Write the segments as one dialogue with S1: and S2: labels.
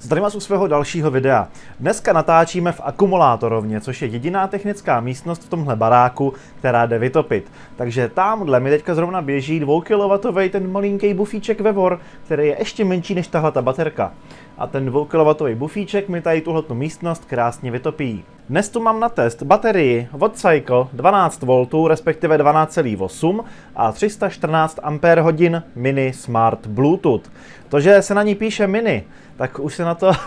S1: Zdravím vás u svého dalšího videa. Dneska natáčíme v akumulátorovně, což je jediná technická místnost v tomhle baráku, která jde vytopit. Takže tamhle mi teďka zrovna běží 2 kW ten malinký bufíček Vevor, který je ještě menší než tahle ta baterka. A ten 2 kW bufíček mi tady tuhletu místnost krásně vytopí. Dnes tu mám na test baterii VODcycle 12 V, respektive 12,8 a 314 Ah mini Smart Bluetooth. To, že se na ní píše mini, tak už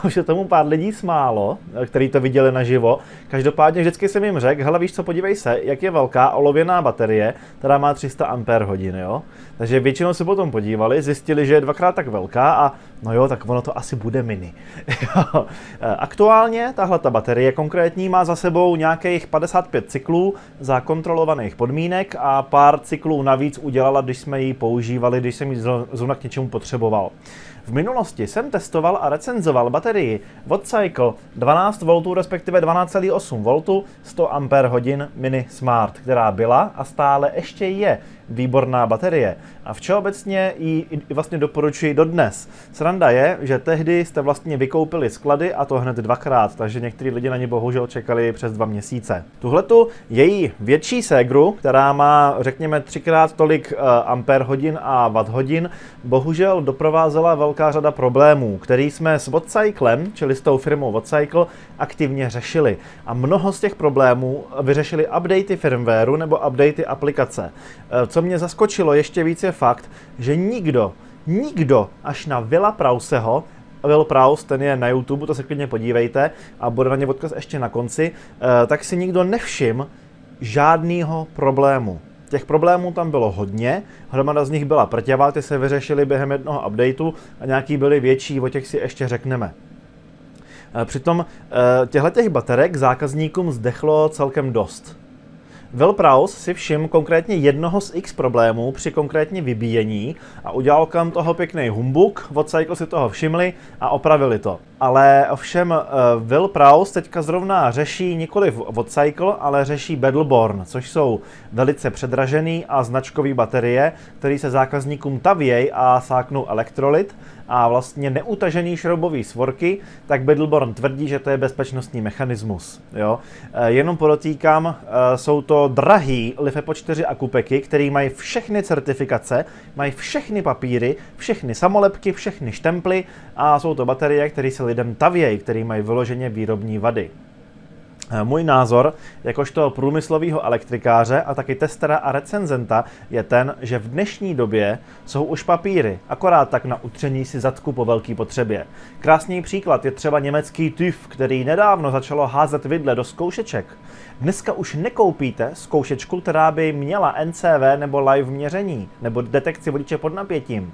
S1: se tomu pár lidí smálo, kteří to viděli naživo. Každopádně vždycky jsem jim řekl, hele víš co, podívej se, jak je velká olověná baterie, která má 300 Ah, jo. Takže většinou se potom podívali, zjistili, že je dvakrát tak velká a no jo, tak ono to asi bude mini. Aktuálně tahle ta baterie konkrétní má za sebou nějakých 55 cyklů za kontrolovaných podmínek a pár cyklů navíc udělala, když jsme ji používali, když jsem ji zrovna k něčemu potřeboval. V minulosti jsem testoval a recenzoval baterii VODcycle 12 V, respektive 12,8 V, 100 Ah mini Smart, která byla a stále ještě je výborná baterie. A všeobecně ji vlastně doporučuji dodnes. Sranda je, že tehdy jste vlastně vykoupili sklady a to hned dvakrát, takže některý lidi na ně bohužel čekali přes 2 měsíce. Tuhletu její větší ségru, která má řekněme 3x tolik ampér hodin a watt hodin, bohužel doprovázela velká řada problémů, který jsme s VODcyclem, čili s tou firmou VODcycle, aktivně řešili. A mnoho z těch problémů vyřešili updaty firmwareu nebo updaty aplikace. Co mě zaskočilo ještě víc je fakt, že nikdo až na Willa Prauseho, Will Prause, ten je na YouTube, to se klidně podívejte a bude na ně odkaz ještě na konci, tak si nikdo nevšiml žádného problému. Těch problémů tam bylo hodně, hromada z nich byla prťavá, ty se vyřešily během jednoho updateu a nějaký byly větší, o těch si ještě řekneme. Přitom těchto baterek zákazníkům zdechlo celkem dost. Will Prause si všiml konkrétně jednoho z X problémů při konkrétně vybíjení a udělal kolem toho pěkný humbuk, VODcycle si toho všimli a opravili to. Ale ovšem Will Prause teďka zrovna řeší nikoli VODcycle, ale řeší Battleborn, což jsou velice předražený a značkový baterie, které se zákazníkům tavějí a sáknou elektrolyt a vlastně neutažený šroubový svorky, tak Battleborn tvrdí, že to je bezpečnostní mechanismus. Jo? Jenom podotýkám, jsou to drahý LiFePO 4 akupeky, které mají všechny certifikace, mají všechny papíry, všechny samolepky, všechny štemply a jsou to baterie, které se lidem tavějí, které mají vyloženě výrobní vady. Můj názor, jakožto průmyslového elektrikáře a taky testera a recenzenta, je ten, že v dnešní době jsou už papíry, akorát tak na utření si zadku po velké potřebě. Krásný příklad je třeba německý TÜV, který nedávno začalo házet vidle do zkoušeček. Dneska už nekoupíte zkoušečku, která by měla NCV nebo live měření, nebo detekci vodiče pod napětím.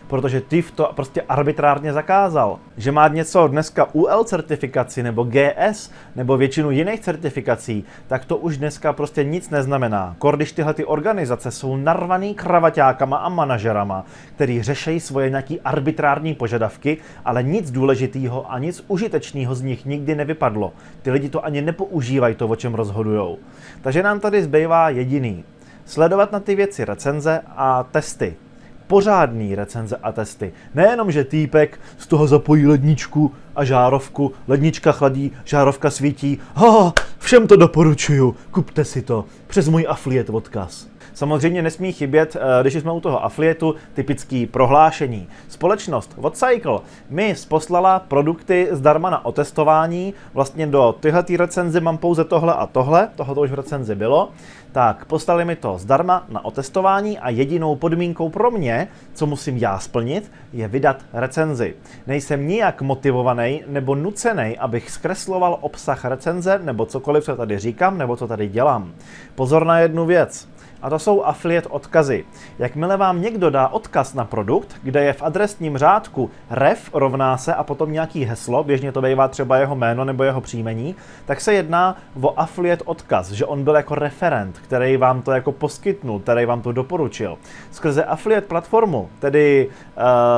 S1: Protože TÜV to prostě arbitrárně zakázal. Že má něco dneska UL certifikaci nebo GS nebo většinu jiných certifikací, tak to už dneska prostě nic neznamená. Když tyhle ty organizace jsou narvaný kravaťákama a manažerama, který řeší svoje nějaký arbitrární požadavky, ale nic důležitého a nic užitečného z nich nikdy nevypadlo. Ty lidi to ani nepoužívají to, o čem rozhodujou. Takže nám tady zbývá jediný. Sledovat na ty věci recenze a testy. Pořádný recenze a testy. Nejenom, že týpek z toho zapojí ledničku a žárovku, lednička chladí, žárovka svítí. Všem to doporučuju, kupte si to přes můj affiliate odkaz. Samozřejmě nesmí chybět, když jsme u toho affiliatu, typický prohlášení. Společnost VODcycle mi poslala produkty zdarma na otestování. Vlastně do tyhletý recenze mám pouze tohle a tohle, tohle už v recenzi bylo. Tak poslali mi to zdarma na otestování a jedinou podmínkou pro mě, co musím já splnit, je vydat recenzi. Nejsem nijak motivovaný nebo nucený, abych zkresloval obsah recenze nebo cokoliv, co tady říkám nebo co tady dělám. Pozor na jednu věc. A to jsou affiliate odkazy. Jakmile vám někdo dá odkaz na produkt, kde je v adresním řádku ref rovná se a potom nějaký heslo, běžně to bývá třeba jeho jméno nebo jeho příjmení, tak se jedná o affiliate odkaz, že on byl jako referent, který vám to jako poskytnul, který vám to doporučil. Skrze affiliate platformu, tedy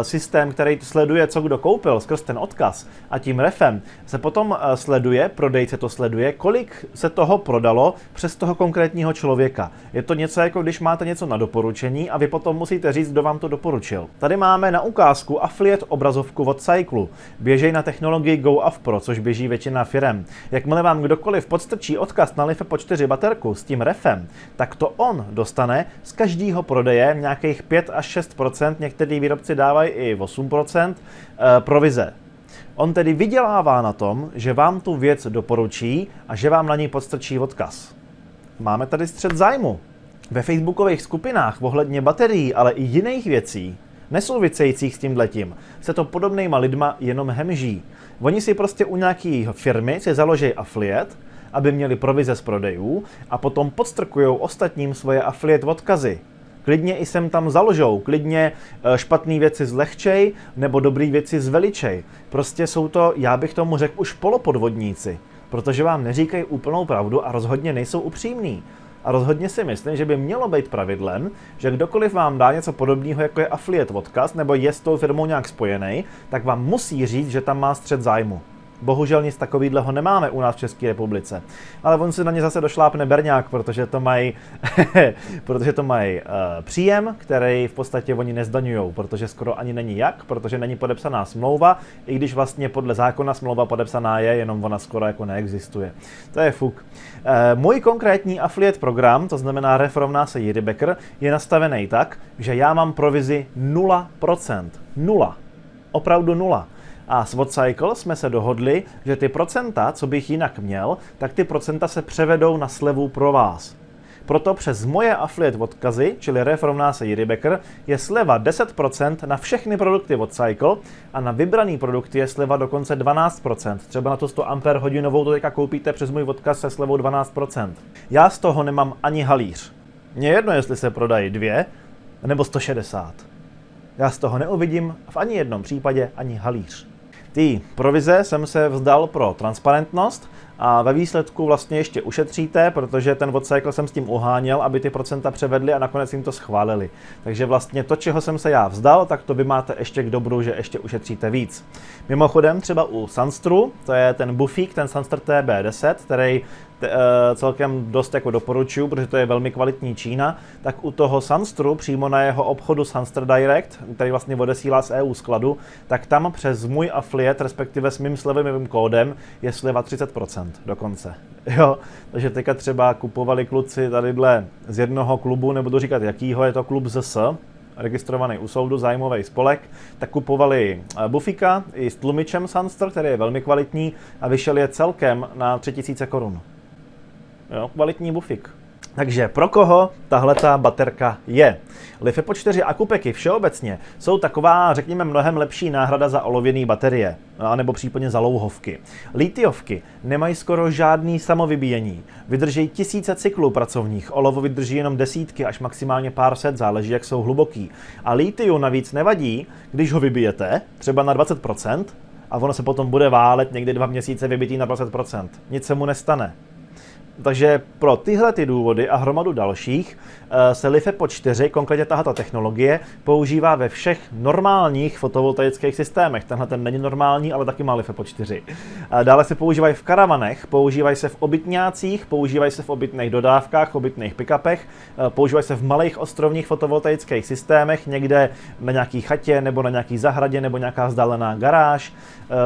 S1: systém, který sleduje, co kdo koupil, skrz ten odkaz a tím refem, se potom sleduje, prodejce to sleduje, kolik se toho prodalo přes toho konkrétního člověka. Je to něco něco jako když máte něco na doporučení a vy potom musíte říct, kdo vám to doporučil. Tady máme na ukázku affiliate obrazovku od Cyclu. Běžej na technologii GoAv Pro, což běží většina firem. Jakmile vám kdokoliv podstrčí odkaz na LiFePod 4 baterku s tím refem, tak to on dostane z každého prodeje nějakých 5 až 6 %, některý výrobci dávají i 8 % provize. On tedy vydělává na tom, že vám tu věc doporučí a že vám na ní podstrčí odkaz. Máme tady střet zájmu. Ve facebookových skupinách ohledně baterií, ale i jiných věcí, nesouvisejících s tímhletím, se to podobnýma lidma jenom hemží. Oni si prostě u nějaké firmy si založí affiliate, aby měli provize z prodejů a potom podstrkujou ostatním svoje affiliate odkazy. Klidně i sem tam založou, klidně špatné věci zlehčej nebo dobré věci zveličej. Prostě jsou to, já bych tomu řekl, už polopodvodníci, protože vám neříkají úplnou pravdu a rozhodně nejsou upřímní. A rozhodně si myslím, že by mělo být pravidlem, že kdokoliv vám dá něco podobného, jako je affiliate odkaz, nebo je s tou firmou nějak spojený, tak vám musí říct, že tam má střet zájmu. Bohužel nic takového nemáme u nás v České republice. Ale on si na ně zase došlápne berňák, protože to mají příjem, který v podstatě oni nezdaňujou, protože skoro ani není jak, protože není podepsaná smlouva, i když vlastně podle zákona smlouva podepsaná je, jenom ona skoro jako neexistuje. To je fuk. Můj konkrétní affiliate program, to znamená ref rovná se Jirybecker, je nastavený tak, že já mám provizi 0%. 0. Opravdu 0. A s WhatCycle jsme se dohodli, že ty procenta, co bych jinak měl, tak ty procenta se převedou na slevu pro vás. Proto přes moje affiliate odkazy, čili ref rovná se Jirybecker, je sleva 10% na všechny produkty WhatCycle a na vybraný produkty je sleva dokonce 12%. Třeba na tu 100 Ah to teďka koupíte přes můj odkaz se slevou 12%. Já z toho nemám ani halíř. Mně jedno, jestli se prodají 2 nebo 160. Já z toho neuvidím v ani jednom případě ani halíř. Ty provize jsem se vzdal pro transparentnost a ve výsledku vlastně ještě ušetříte, protože ten WhatCycle jsem s tím uháněl, aby ty procenta převedli a nakonec jim to schválili. Takže vlastně to, čeho jsem se já vzdal, tak to vy máte ještě k dobru, že ještě ušetříte víc. Mimochodem třeba u Sunstru, to je ten bufík, ten Sunster TB10, který celkem dost jako doporučuju, protože to je velmi kvalitní Čína, tak u toho Sunstru, přímo na jeho obchodu Sunster Direct, který vlastně odesílá z EU skladu, tak tam přes můj affiliate, respektive s mým slevovým kódem, je sleva 30% dokonce. Jo, takže teďka třeba kupovali kluci tadyhle z jednoho klubu, nebudu říkat jakýho, je to klub ZS, registrovaný u soudu, zájmový spolek, tak kupovali bufíka i s tlumičem Sunster, který je velmi kvalitní a vyšel je celkem na 3000 korun. Jo, kvalitní bufík. Takže pro koho tahleta baterka je? LiFePod 4 akupeky všeobecně jsou taková, řekněme, mnohem lepší náhrada za olověné baterie, anebo případně za louhovky. Litiovky nemají skoro žádný samovybíjení, vydrží tisíce cyklů pracovních, olovo vydrží jenom desítky až maximálně pár set, záleží, jak jsou hluboký. A litiu navíc nevadí, když ho vybijete, třeba na 20%, a ono se potom bude válet někdy 2 měsíce vybitý na 20%. Nic se mu nestane. Takže pro tyhle ty důvody a hromadu dalších se LiFePod 4, konkrétně tato technologie, používá ve všech normálních fotovoltaických systémech. Tenhle ten není normální, ale taky má LiFePod 4. Dále se používají v karavanech, používají se v obytňácích, používají se v obytných dodávkách, obytných pick-upech, používají se v malých ostrovních fotovoltaických systémech, někde na nějaký chatě nebo na nějaký zahradě nebo nějaká vzdálená garáž.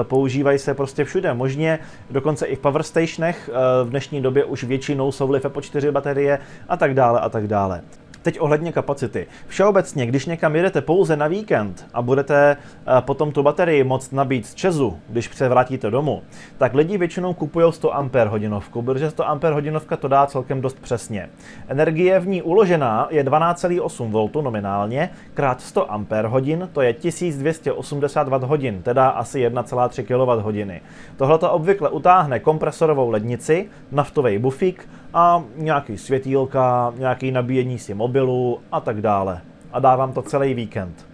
S1: Používají se prostě všude možně, dokonce i v power stationech. V dnešní době už většinou jsou LiFePod 4 baterie a tak dále a tak dále. Teď ohledně kapacity. Všeobecně, když někam jedete pouze na víkend a budete potom tu baterii moct nabít z ČEZu, když se vrátíte domů, tak lidi většinou kupují 100 Ah hodinovku, protože 100 Ah hodinovka to dá celkem dost přesně. Energie v ní uložená je 12,8 V nominálně, krát 100 Ah hodin, to je 1280 Wh, teda asi 1,3 kWh. Tohle to obvykle utáhne kompresorovou lednici, naftový bufík a nějaký světýlka, nějaký nabíjení si mobilu a tak dále. A dávám to celý víkend.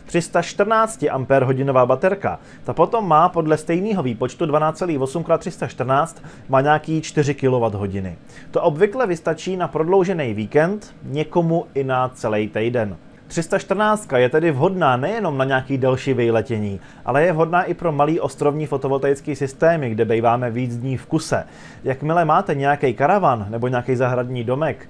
S1: 314 Ah baterka, ta potom má podle stejného výpočtu 12,8 x 314 má nějaký 4 kWh. To obvykle vystačí na prodloužený víkend, někomu i na celý týden. 314 je tedy vhodná nejenom na nějaký delší vyletění, ale je vhodná i pro malý ostrovní fotovoltaický systémy, kde býváme víc dní v kuse. Jakmile máte nějaký karavan nebo nějaký zahradní domek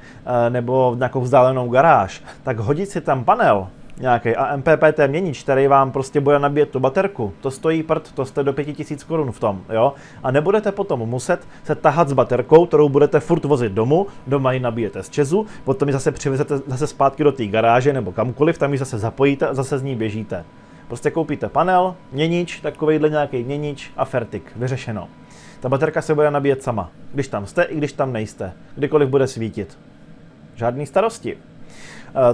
S1: nebo nějakou vzdálenou garáž, tak hodit si tam panel, nějaký AMPPT měnič, který vám prostě bude nabíjet tu baterku, to stojí prd, to jste do 5000 korun v tom, jo? A nebudete potom muset se tahat s baterkou, kterou budete furt vozit domů, doma ji nabíjete z ČEZu, potom ji zase přivezete zase zpátky do té garáže nebo kamkoliv, tam ji zase zapojíte a zase z ní běžíte. Prostě koupíte panel, měnič, takovejhle nějaký měnič a fertik, vyřešeno. Ta baterka se bude nabíjet sama, když tam jste i když tam nejste, kdykoliv bude svítit. Žádný starosti.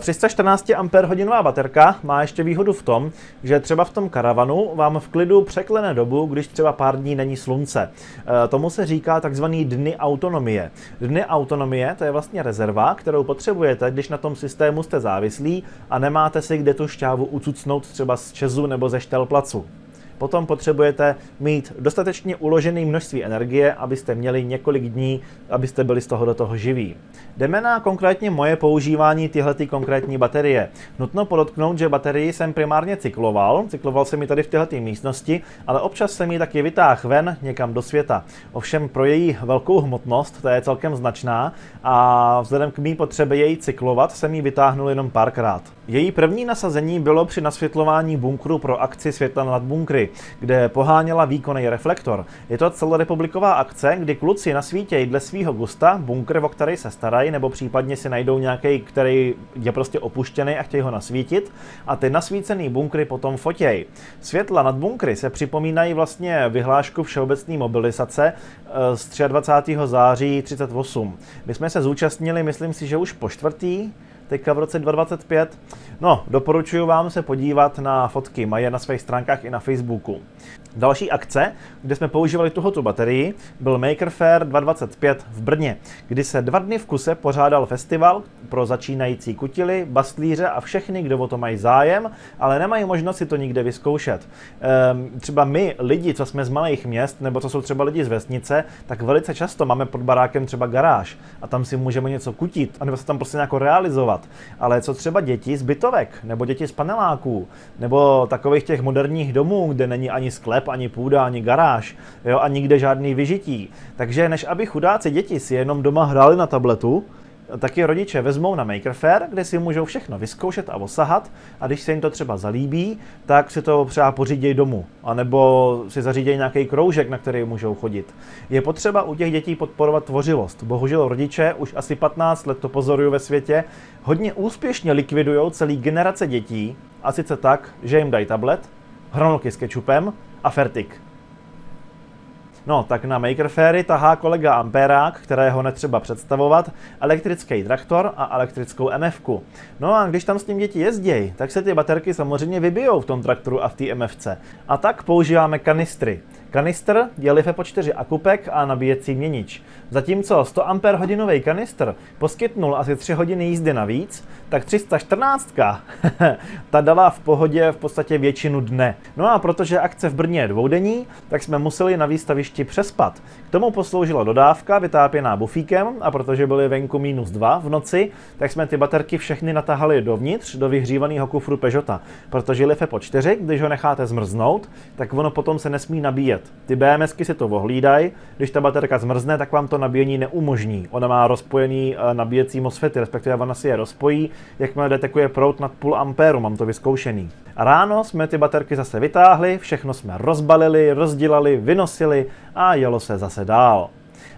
S1: 314 Ah baterka má ještě výhodu v tom, že třeba v tom karavanu vám v klidu překlene dobu, když třeba pár dní není slunce. Tomu se říká takzvaný dny autonomie. Dny autonomie, to je vlastně rezerva, kterou potřebujete, když na tom systému jste závislí a nemáte si kde tu šťávu ucucnout třeba z ČEZu nebo ze štelplacu. Potom potřebujete mít dostatečně uložené množství energie, abyste měli několik dní, abyste byli z toho do toho živí. Jdeme na konkrétně moje používání tyhlety konkrétní baterie. Nutno podotknout, že baterii jsem primárně cykloval jsem ji tady v této místnosti, ale občas jsem ji taky vytáhl ven někam do světa. Ovšem pro její velkou hmotnost, ta je celkem značná a vzhledem k mý potřebě její cyklovat jsem ji vytáhnul jenom párkrát. Její první nasazení bylo při nasvětlování bunkru pro akci Světla nad bunkry, kde poháněla výkonný reflektor. Je to celorepubliková akce, kdy kluci nasvítějí dle svýho gusta bunkr, o který se starají, nebo případně si najdou nějaký, který je prostě opuštěný a chtějí ho nasvítit, a ty nasvícený bunkry potom fotěj. Světla nad bunkry se připomínají vlastně vyhlášku všeobecné mobilizace z 23. září 38. My jsme se zúčastnili, myslím si, že už po čtvrtý, teďka v roce 2025. No, doporučuji vám se podívat na fotky, mají je na svých stránkách i na Facebooku. Další akce, kde jsme používali tuhotu baterii, byl Maker Faire 2025 v Brně, kdy se 2 dny v kuse pořádal festival pro začínající kutily, bastlíře a všechny, kdo o to mají zájem, ale nemají možnost si to nikde vyzkoušet. Třeba my, lidi, co jsme z malých měst, nebo co jsou třeba lidi z vesnice, tak velice často máme pod barákem třeba garáž a tam si můžeme něco kutit, anebo se tam prostě nějak realizovat. Ale co třeba děti z bytovek, nebo děti z paneláků, nebo takových těch moderních domů, kde není ani sklep, ani půda, ani garáž, jo, a nikde žádný vyžití. Takže než aby chudáci děti si jenom doma hráli na tabletu, tak je rodiče vezmou na Maker Faire, kde si můžou všechno vyzkoušet a osahat, a když se jim to třeba zalíbí, tak si to třeba pořídějí domů, anebo si zařídějí nějaký kroužek, na který můžou chodit. Je potřeba u těch dětí podporovat tvořivost. Bohužel rodiče, už asi 15 let to pozoruju ve světě, hodně úspěšně likvidují celý generace dětí, a sice tak, že jim dají tablet, hranolky s kečupem a fertik. No, tak na Maker Faire tahá kolega Ampérák, kterého netřeba představovat, elektrický traktor a elektrickou MF-ku. No a když tam s tím děti jezdějí, tak se ty baterky samozřejmě vybijou v tom traktoru a v té MF-ce. A tak používáme kanistry. Kanistr je LiFePO4 akupek a nabíjecí měnič. Zatímco 100 Ah kanistr poskytnul asi 3 hodiny jízdy navíc, tak 314 ta dala v pohodě v podstatě většinu dne. No a protože akce v Brně je dvoudenní, tak jsme museli na výstavišti přespat. K tomu posloužila dodávka vytápěná bufíkem, a protože byly venku -2 v noci, tak jsme ty baterky všechny natahali dovnitř do vyhřívaného kufru Peugeota. Protože LiFePO4, když ho necháte zmrznout, tak ono potom se nesmí nabíjet. Ty BMSky si to ohlídají, když ta baterka zmrzne, tak vám to nabíjení neumožní. Ona má rozpojený nabíjecí MOSFETy, respektive ona si je rozpojí, jakmile detekuje proud nad půl ampéru, mám to vyzkoušený. A ráno jsme ty baterky zase vytáhli, všechno jsme rozbalili, rozdělali, vynosili a jelo se zase dál.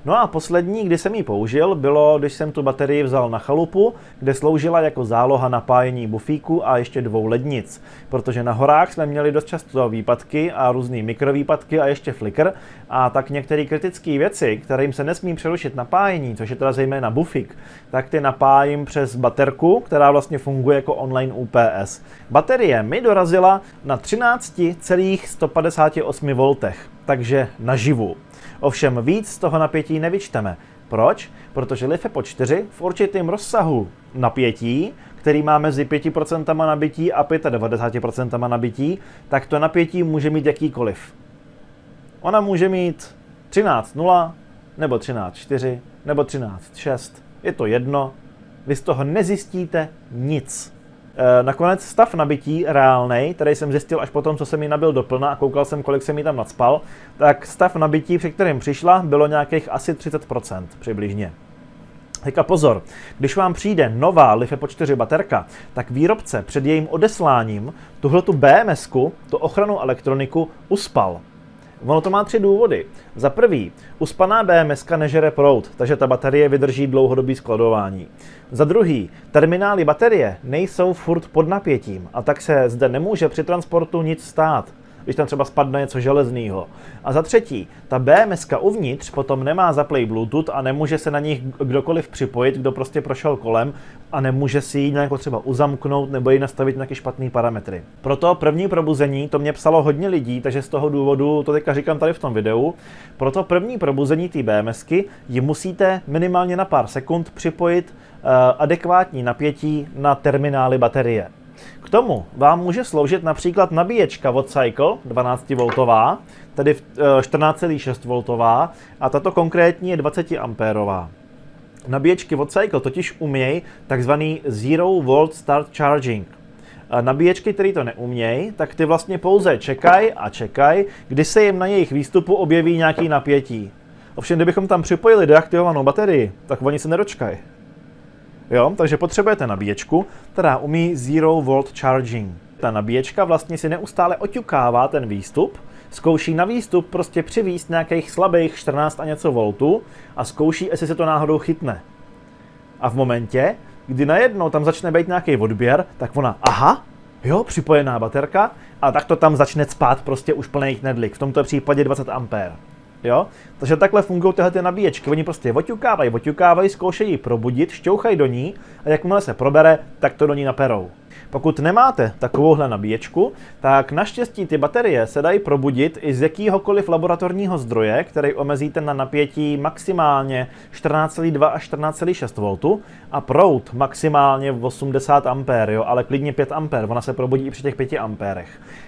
S1: No a poslední, kdy jsem ji použil, bylo, když jsem tu baterii vzal na chalupu, kde sloužila jako záloha napájení bufíku a ještě 2 lednic. Protože na horách jsme měli dost často výpadky a různý mikrovýpadky a ještě flicker, a tak některé kritické věci, kterým se nesmí přerušit napájení, což je teda zejména bufík, tak ty napájím přes baterku, která vlastně funguje jako online UPS. Baterie mi dorazila na 13,158 V, takže naživu. Ovšem víc z toho napětí nevyčteme. Proč? Protože LiFePO4 v určitém rozsahu napětí, který má mezi 5% nabití a 95% nabití, tak to napětí může mít jakýkoliv. Ona může mít 13,0, nebo 13,4, nebo 13,6. Je to jedno, vy z toho nezjistíte nic. Nakonec stav nabití reálnej, který jsem zjistil až potom, co jsem ji nabil do plna a koukal jsem, kolik jsem ji tam nacpal, tak stav nabití, při kterém přišla, bylo nějakých asi 30% přibližně. Teďka pozor, když vám přijde nová LiFePO 4 baterka, tak výrobce před jejím odesláním tuhletu BMS-ku, tu ochranu elektroniku, uspal. Ono to má 3 důvody. Za prvý, uspaná BMS-ka nežere proud, takže ta baterie vydrží dlouhodobý skladování. Za druhý, terminály baterie nejsou furt pod napětím a tak se zde nemůže při transportu nic stát, když tam třeba spadne něco železného. A za třetí, ta BMS-ka uvnitř potom nemá zaplay Bluetooth a nemůže se na nich kdokoliv připojit, kdo prostě prošel kolem a nemůže si ji nějak třeba uzamknout nebo ji nastavit nějaké špatné parametry. Proto první probuzení, to mě psalo hodně lidí, takže z toho důvodu to teďka říkám tady v tom videu, proto první probuzení té BMS-ky ji musíte minimálně na pár sekund připojit adekvátní napětí na terminály baterie. K tomu vám může sloužit například nabíječka od Cycle 12V, tedy 14,6V a tato konkrétní je 20A. Nabíječky od Cycle totiž umějí takzvaný Zero Volt Start Charging. Nabíječky, které to neumějí, tak ty vlastně pouze čekají, kdy se jim na jejich výstupu objeví nějaký napětí. Ovšem, kdybychom tam připojili deaktivovanou baterii, tak oni se nedočkají. Jo, takže potřebujete nabíječku, která umí Zero Volt Charging. Ta nabíječka vlastně si neustále oťukává ten výstup, zkouší na výstup prostě přivízt nějakých slabých 14 a něco voltů a zkouší, jestli se to náhodou chytne. A v momentě, kdy najednou tam začne být nějaký odběr, tak ona, aha, jo, připojená baterka, a tak to tam začne cpát prostě už plný knedlík, v tomto případě 20A. Jo? Takže takhle fungují tyhle ty nabíječky. Oni prostě oťukávají, zkoušejí probudit, šťouchají do ní a jakmile se probere, tak to do ní naperou. Pokud nemáte takovouhle nabíječku, tak naštěstí ty baterie se dají probudit i z jakýhokoliv laboratorního zdroje, který omezíte na napětí maximálně 14,2 až 14,6 V a proud maximálně 80 A, jo, ale klidně 5 A, ona se probudí i při těch 5 A.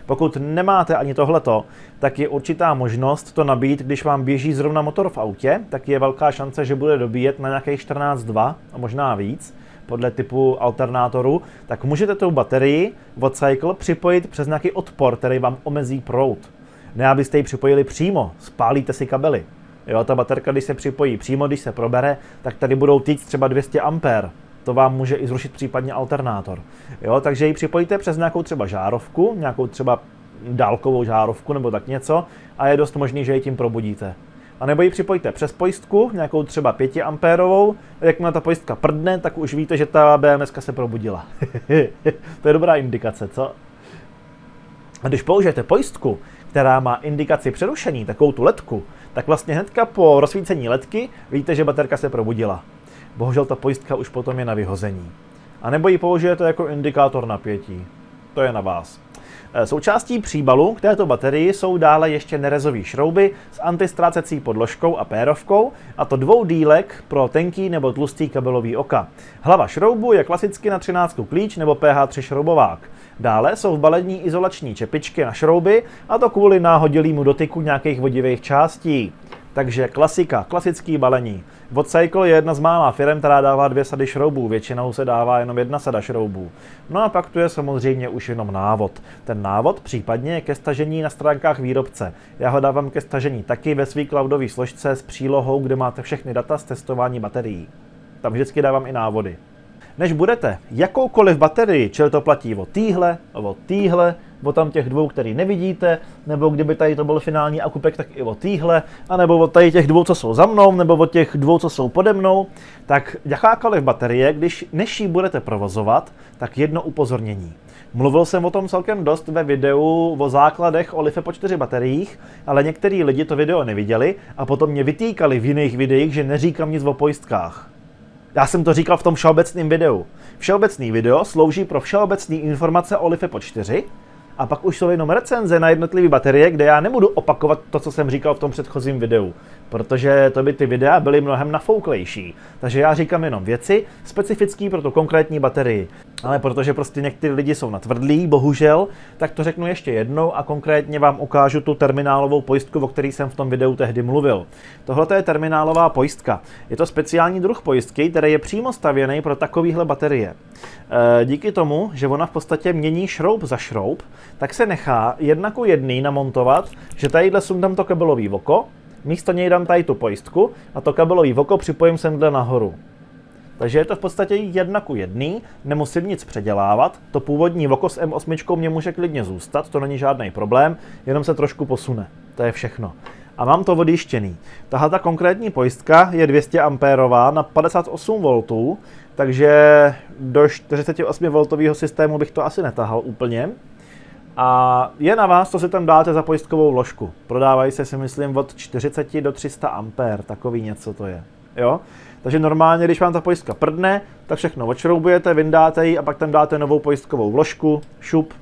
S1: Pokud nemáte ani tohleto, tak je určitá možnost to nabít, když vám běží zrovna motor v autě, tak je velká šance, že bude dobíjet na nějakých 14,2 a možná víc, podle typu alternátoru, tak můžete tou baterii od Cycle připojit přes nějaký odpor, který vám omezí proud. Ne, abyste ji připojili přímo, spálíte si kabely. Jo, ta baterka, když se připojí přímo, když se probere, tak tady budou týct třeba 200 A. To vám může i zrušit případně alternátor. Jo, takže ji připojíte přes nějakou třeba žárovku, nějakou třeba dálkovou žárovku nebo tak něco a je dost možný, že ji tím probudíte. A nebo ji připojíte přes pojistku, nějakou třeba 5 A, a jakmile ta pojistka prdne, tak už víte, že ta BMS se probudila. To je dobrá indikace, co? A když použijete pojistku, která má indikaci přerušení, takovou tu ledku, tak vlastně hnedka po rozsvícení ledky víte, že baterka se probudila. Bohužel ta pojistka už potom je na vyhození. A nebo ji použijete jako indikátor napětí. To je na vás. Součástí příbalu k této baterii jsou dále ještě nerezové šrouby s antiztrácecí podložkou a pérovkou, a to 2 dílek pro tenký nebo tlustý kabelový oka. Hlava šroubu je klasicky na 13 klíč nebo PH3 šroubovák. Dále jsou v balení izolační čepičky na šrouby, a to kvůli náhodilému dotyku nějakých vodivých částí. Takže klasika, klasický balení. Od Cycle je jedna z mála firem, která dává 2 sady šroubů, většinou se dává jenom 1 sada šroubů. No a pak tu je samozřejmě už jenom návod. Ten návod případně je ke stažení na stránkách výrobce. Já ho dávám ke stažení taky ve své cloudové složce s přílohou, kde máte všechny data z testování baterií. Tam vždycky dávám i návody. Než budete jakoukoliv baterii, čili to platí o týhle, o tam těch 2, který nevidíte, nebo kdyby tady to byl finální akupek, tak i o týhle, anebo od tady těch 2, co jsou za mnou, nebo od těch 2, co jsou pode mnou, tak jakákoliv baterie, než ji budete provozovat, tak jedno upozornění. Mluvil jsem o tom celkem dost ve videu o základech o LiFePO 4 bateriích, ale některý lidi to video neviděli a potom mě vytýkali v jiných videích, že neříkám nic o pojistkách. Já jsem to říkal v tom všeobecném videu. Všeobecný video slouží pro všeobecné informace o LiFePO 4 A pak už jsou jenom recenze na jednotlivé baterie, kde já nebudu opakovat to, co jsem říkal v tom předchozím videu, protože to by ty videa byly mnohem nafouklejší. Takže já říkám jenom věci specifické pro tu konkrétní baterii. Ale protože prostě někteří lidi jsou natvrdlí, bohužel, tak to řeknu ještě jednou a konkrétně vám ukážu tu terminálovou pojistku, o které jsem v tom videu tehdy mluvil. Tohle je terminálová pojistka. Je to speciální druh pojistky, který je přímo stavěný pro takovéhle baterie. Díky tomu, že ona v podstatě mění šroub za šroub, tak se nechá 1:1 namontovat, že tadyhle sundám to kabelový voko, místo něj dám tady tu pojistku a to kabelový voko připojím semhle nahoru. Takže je to v podstatě 1:1, nemusím nic předělávat, to původní voko s M8 mě může klidně zůstat, to není žádný problém, jenom se trošku posune, to je všechno. A mám to odjištěný. Tahle ta konkrétní pojistka je 200 A na 58 V, takže do 48 V systému bych to asi netahal úplně. A je na vás, co si tam dáte za pojistkovou vložku. Prodávají se, si myslím, od 40 do 300 A, takový něco to je. Jo? Takže normálně, když vám ta pojistka prdne, tak všechno odšroubujete, vyndáte ji a pak tam dáte novou pojistkovou vložku, šup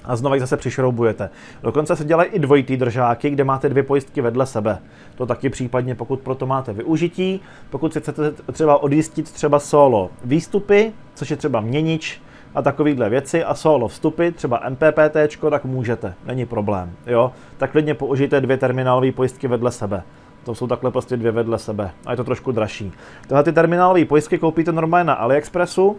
S1: a znovu ji zase přišroubujete. Dokonce se dělají i dvojitý držáky, kde máte dvě pojistky vedle sebe. To taky případně, pokud proto máte využití. Pokud si chcete třeba odjistit třeba solo výstupy, což je třeba měnič a takovýhle věci a solo vstupy, třeba MPPT, tak můžete, není problém. Jo? Tak klidně použijte dvě terminálové pojistky vedle sebe. To jsou takhle prostě dvě vedle sebe a je to trošku dražší. Tyhle ty terminálové pojistky koupíte normálně na AliExpressu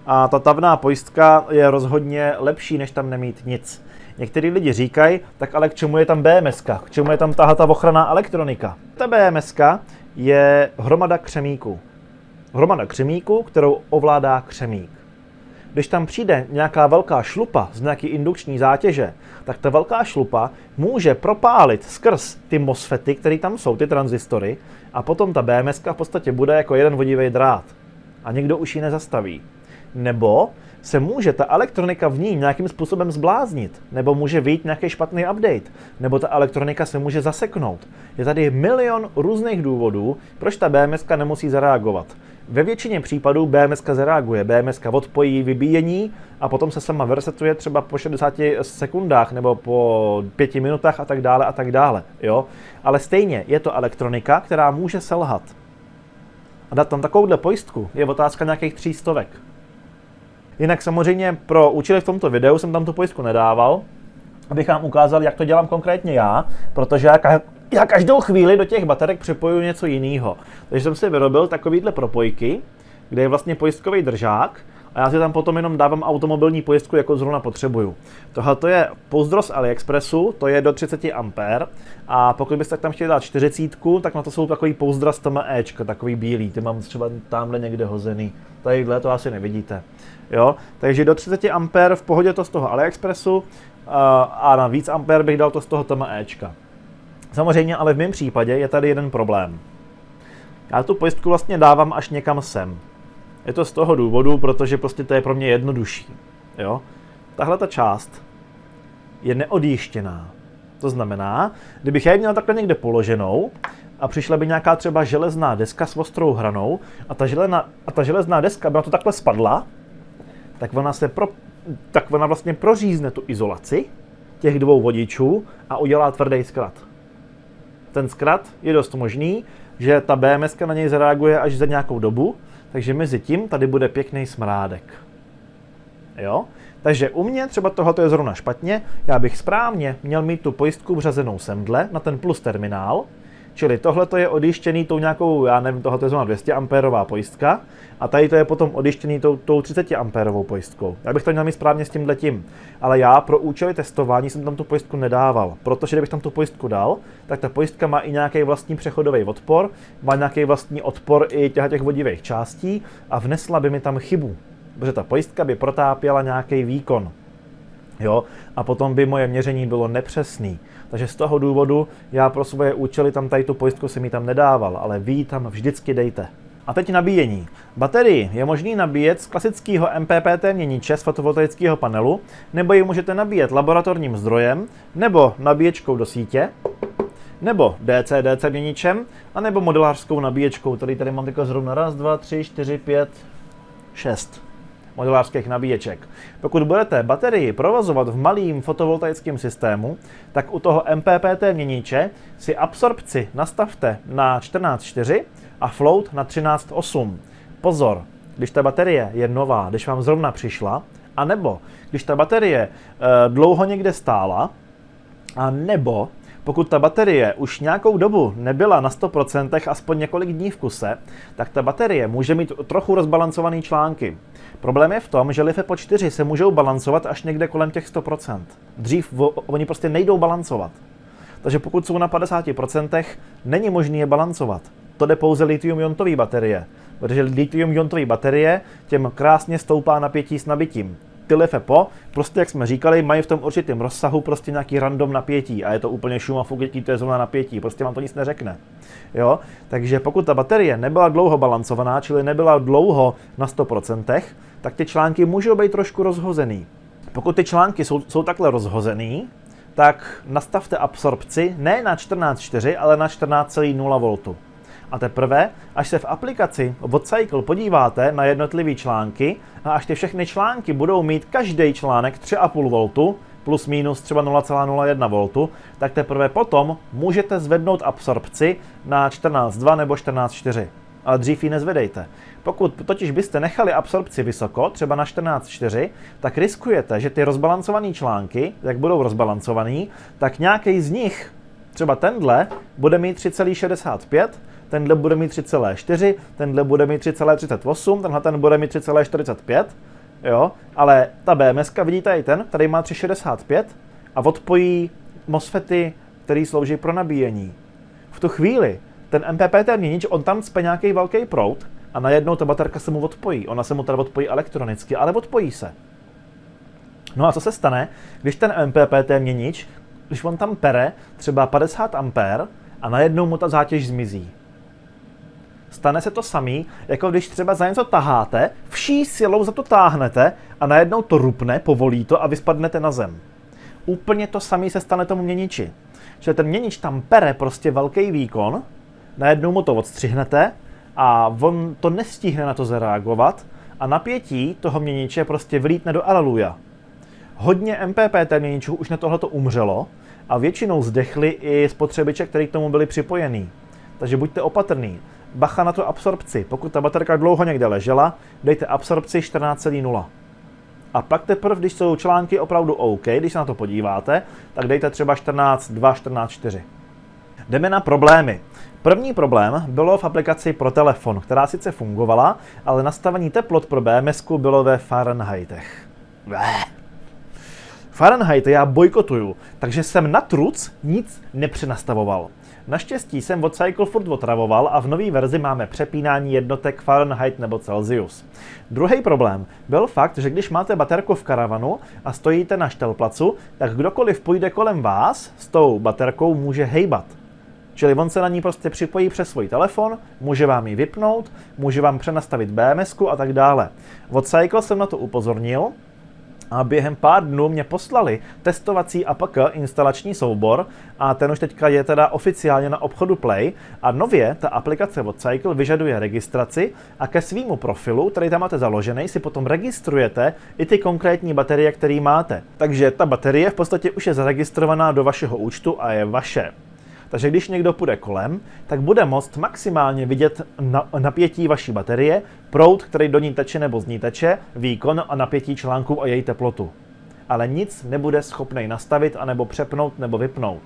S1: a ta tavná pojistka je rozhodně lepší, než tam nemít nic. Některý lidi říkají, tak ale k čemu je tam BMSka, k čemu je tam ta ochranná elektronika? Ta BMSka je hromada křemíků. Hromada křemíků, kterou ovládá křemík. Když tam přijde nějaká velká šlupa z nějaký indukční zátěže, tak ta velká šlupa může propálit skrz ty MOSFETy, které tam jsou, ty tranzistory, a potom ta BMSka v podstatě bude jako jeden vodivý drát. A někdo už ji nezastaví. Nebo se může ta elektronika v ní nějakým způsobem zbláznit, nebo může vyjít nějaký špatný update, nebo ta elektronika se může zaseknout. Je tady milion různých důvodů, proč ta BMSka nemusí zareagovat. Ve většině případů BMSka zareaguje, BMSka odpojí vybíjení a potom se sama resetuje třeba po 60 sekundách nebo po 5 minutách a tak dále. Jo? Ale stejně je to elektronika, která může selhat. A dát tam takovouhle pojistku je otázka nějakých 300. Jinak samozřejmě pro účely v tomto videu jsem tam tu pojistku nedával, abych vám ukázal, jak to dělám konkrétně já, protože já každou chvíli do těch baterek připojuju něco jiného. Takže jsem si vyrobil takovýhle propojky, kde je vlastně pojistkový držák a já si tam potom jenom dávám automobilní pojistku, jako zrovna potřebuju. Tohle je pouzdro z AliExpressu, to je do 30 A a pokud byste tam chtěli dát 40, tak na to jsou takový pouzdra z TMEčka, takový bílý, ty mám třeba tamhle někde hozený. Tadyhle to asi nevidíte. Jo? Takže do 30 A v pohodě to z toho AliExpressu a na víc ampér bych dal to z toho TMEčka. Samozřejmě, ale v mém případě je tady jeden problém. Já tu pojistku vlastně dávám až někam sem. Je to z toho důvodu, protože prostě to je pro mě jednodušší. Jo? Tahle ta část je neodjištěná. To znamená, kdybych já ji měl takhle někde položenou a přišla by nějaká třeba železná deska s ostrou hranou a ta železná deska by na to takhle spadla, tak ona vlastně prořízne tu izolaci těch dvou vodičů a udělá tvrdý zkrat. Ten zkrat je dost možný, že ta BMSka na něj zareaguje až za nějakou dobu, takže mezi tím tady bude pěkný smrádek. Jo? Takže u mě třeba tohle je zrovna špatně, já bych správně měl mít tu pojistku vřazenou semdle na ten plus terminál, čili tohle je odjištěný tou nějakou, já nevím, tohle je zrovna 200 amperová pojistka a tady to je potom odjištěný tou 30 amperovou pojistkou. Já bych to měl mít správně s tímhletím, ale já pro účely testování jsem tam tu pojistku nedával, protože kdybych tam tu pojistku dal, tak ta pojistka má i nějaký vlastní přechodový odpor, má nějaký vlastní odpor i těch vodivých částí a vnesla by mi tam chybu, protože ta pojistka by protápěla nějaký výkon. Jo? A potom by moje měření bylo nepřesný. Takže z toho důvodu já pro svoje účely tam tady tu pojistku jsem ji tam nedával, ale vy ji tam vždycky dejte. A teď nabíjení. Baterii je možný nabíjet z klasického MPPT měniče z fotovoltaického panelu, nebo ji můžete nabíjet laboratorním zdrojem, nebo nabíječkou do sítě, nebo DC-DC měničem, anebo modelářskou nabíječkou. Tady mám zrovna 1, 2, 3, 4, 5, 6. modulářských nabíječek. Pokud budete baterii provozovat v malým fotovoltaickém systému, tak u toho MPPT měniče si absorpci nastavte na 14.4 a float na 13.8. Pozor, když ta baterie je nová, když vám zrovna přišla, anebo když ta baterie dlouho někde stála, a nebo pokud ta baterie už nějakou dobu nebyla na 100%, aspoň několik dní v kuse, tak ta baterie může mít trochu rozbalancované články. Problém je v tom, že LiFePO 4 se můžou balancovat až někde kolem těch 100%. Dřív oni prostě nejdou balancovat. Takže pokud jsou na 50%, není možné je balancovat. To jde pouze lithium-iontové baterie, protože lithium-iontové baterie těm krásně stoupá napětí s nabitím. Ty LiFePO, prostě jak jsme říkali, mají v tom určitém rozsahu prostě nějaký random napětí a je to úplně šum a fuk, jaký to je zóna napětí, prostě vám to nic neřekne. Jo? Takže pokud ta baterie nebyla dlouho balancovaná, čili nebyla dlouho na 100%, tak ty články můžou být trošku rozhozený. Pokud ty články jsou takhle rozhozený, tak nastavte absorpci ne na 14.4, ale na 14,0 V. A teprve, až se v aplikaci od Cycle podíváte na jednotlivé články a až ty všechny články budou mít každý článek 3,5 V plus minus třeba 0,01 V, tak teprve potom můžete zvednout absorpci na 14,2 nebo 14,4. Ale dřív ji nezvedejte. Pokud totiž byste nechali absorpci vysoko, třeba na 14,4, tak riskujete, že ty rozbalancované články, jak budou rozbalancovaný, tak nějaký z nich, třeba tenhle, bude mít 3,65, tenhle bude mít 3,4, tenhle bude mít 3,38, tenhle ten bude mít 3,45, jo, ale ta BMSka, vidíte i ten, tady má 3,65 a odpojí MOSFETy, který slouží pro nabíjení. V tu chvíli ten MPPT měnič, on tam cpe nějaký velký proud a najednou ta baterka se mu odpojí. Ona se mu teda odpojí elektronicky, ale odpojí se. No a co se stane, když ten MPPT měnič, když on tam pere třeba 50 A a najednou mu ta zátěž zmizí? Stane se to samý, jako když třeba za něco taháte, vší silou za to táhnete a najednou to rupne, povolí to a vy spadnete na zem. Úplně to samé se stane tomu měniči. Že ten měnič tam pere prostě velký výkon, najednou mu to odstřihnete a on to nestihne na to zareagovat a napětí toho měniče prostě vlítne do aleluja. Hodně MPPT měničů už na tohleto umřelo a většinou zdechli i spotřebiče, který k tomu byli připojený. Takže buďte opatrný. Bacha na tu absorpci. Pokud ta baterka dlouho někde ležela, dejte absorpci 14,0. A pak teprve, když jsou články opravdu OK, když se na to podíváte, tak dejte třeba 14,2, 14,4. Jdeme na problémy. První problém bylo v aplikaci pro telefon, která sice fungovala, ale nastavení teplot pro BMSku bylo ve Fahrenheitech. Fahrenheit já bojkotuju, takže jsem na truc nic nepřenastavoval. Naštěstí jsem od Cycle furt otravoval a v nové verzi máme přepínání jednotek Fahrenheit nebo Celsius. Druhý problém byl fakt, že když máte baterku v karavanu a stojíte na štelplacu, tak kdokoliv půjde kolem vás s tou baterkou může hejbat. Čili on se na ní prostě připojí přes svůj telefon, může vám ji vypnout, může vám přenastavit BMSku a tak dále. Od Cycle jsem na to upozornil a během pár dnů mě poslali testovací APK instalační soubor a ten už teďka je teda oficiálně na obchodu Play a nově ta aplikace od Cycle vyžaduje registraci a ke svýmu profilu, který tam máte založený, si potom registrujete i ty konkrétní baterie, které máte. Takže ta baterie v podstatě už je zaregistrovaná do vašeho účtu a je vaše. Takže když někdo půjde kolem, tak bude moct maximálně vidět napětí vaší baterie, proud, který do ní teče nebo z ní teče, výkon a napětí článku a její teplotu. Ale nic nebude schopný nastavit anebo přepnout nebo vypnout.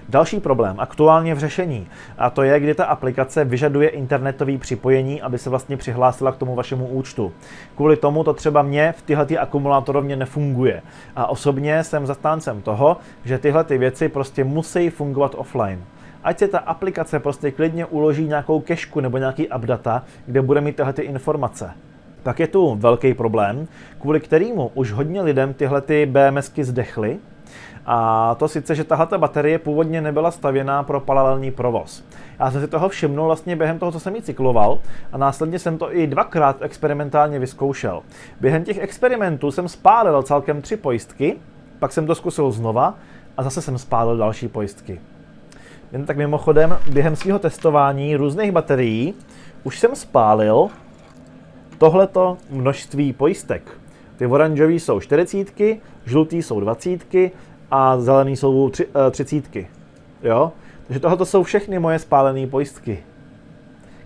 S1: Další problém, aktuálně v řešení, a to je, kdy ta aplikace vyžaduje internetové připojení, aby se vlastně přihlásila k tomu vašemu účtu. Kvůli tomu to třeba mě v tyhle akumulátorovně nefunguje. A osobně jsem zastáncem toho, že tyhle věci prostě musí fungovat offline. Ať se ta aplikace prostě klidně uloží nějakou kešku nebo nějaký updata, kde bude mít tyhle informace. Pak je tu velký problém, kvůli kterému už hodně lidem tyhle BMSky zdechly. A to sice, že tahle baterie původně nebyla stavěná pro paralelní provoz. Já jsem si toho všimnul vlastně během toho, co jsem ji cykloval a následně jsem to i dvakrát experimentálně vyzkoušel. Během těch experimentů jsem spálil celkem 3 pojistky, pak jsem to zkusil znova a zase jsem spálil další pojistky. Jen tak mimochodem, během svého testování různých baterií už jsem spálil tohleto množství pojistek. Ty oranžový jsou 40, žlutý jsou 20 a zelený jsou 30. Jo? Takže tohleto jsou všechny moje spálené pojistky.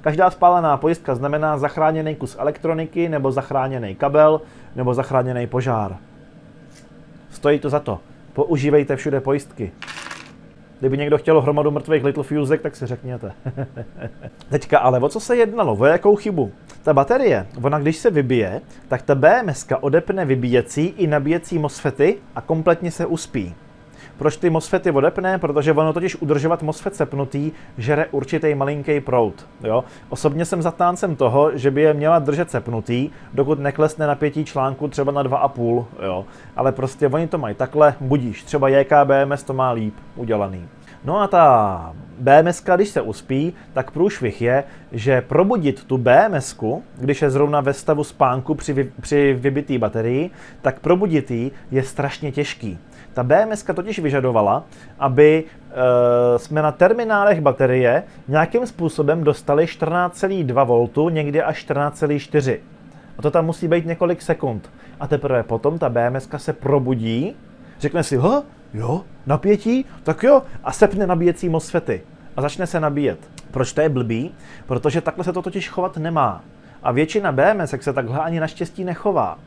S1: Každá spálená pojistka znamená zachráněný kus elektroniky, nebo zachráněný kabel, nebo zachráněný požár. Stojí to za to. Používejte všude pojistky. Kdyby někdo chtěl hromadu mrtvých Little Fusek, tak si řekněte. Teďka ale o co se jednalo? O jakou chybu? Ta baterie, ona když se vybije, tak ta BMSka odepne vybíjecí i nabíjecí MOSFETy a kompletně se uspí. Proč ty MOSFETy odepne? Protože ono totiž udržovat MOSFET sepnutý žere určitý malinký proud. Jo? Osobně jsem zastáncem toho, že by je měla držet sepnutý, dokud neklesne napětí článku třeba na 2,5. Jo? Ale prostě oni to mají takhle, budíš. Třeba JKBMS to má líp udělaný. No a ta BMSka, když se uspí, tak průšvih je, že probudit tu BMSku, když je zrovna ve stavu spánku při vybitý baterii, tak probudit ji je strašně těžký. Ta BMSka totiž vyžadovala, aby jsme na terminálech baterie nějakým způsobem dostali 14,2 V, někdy až 14,4. A to tam musí být několik sekund. A teprve potom ta BMSka se probudí, řekne si, jo, napětí, tak jo, a sepne nabíjecí MOSFETy a začne se nabíjet. Proč to je blbý? Protože takhle se to totiž chovat nemá. A většina BMSek se takhle ani naštěstí nechová.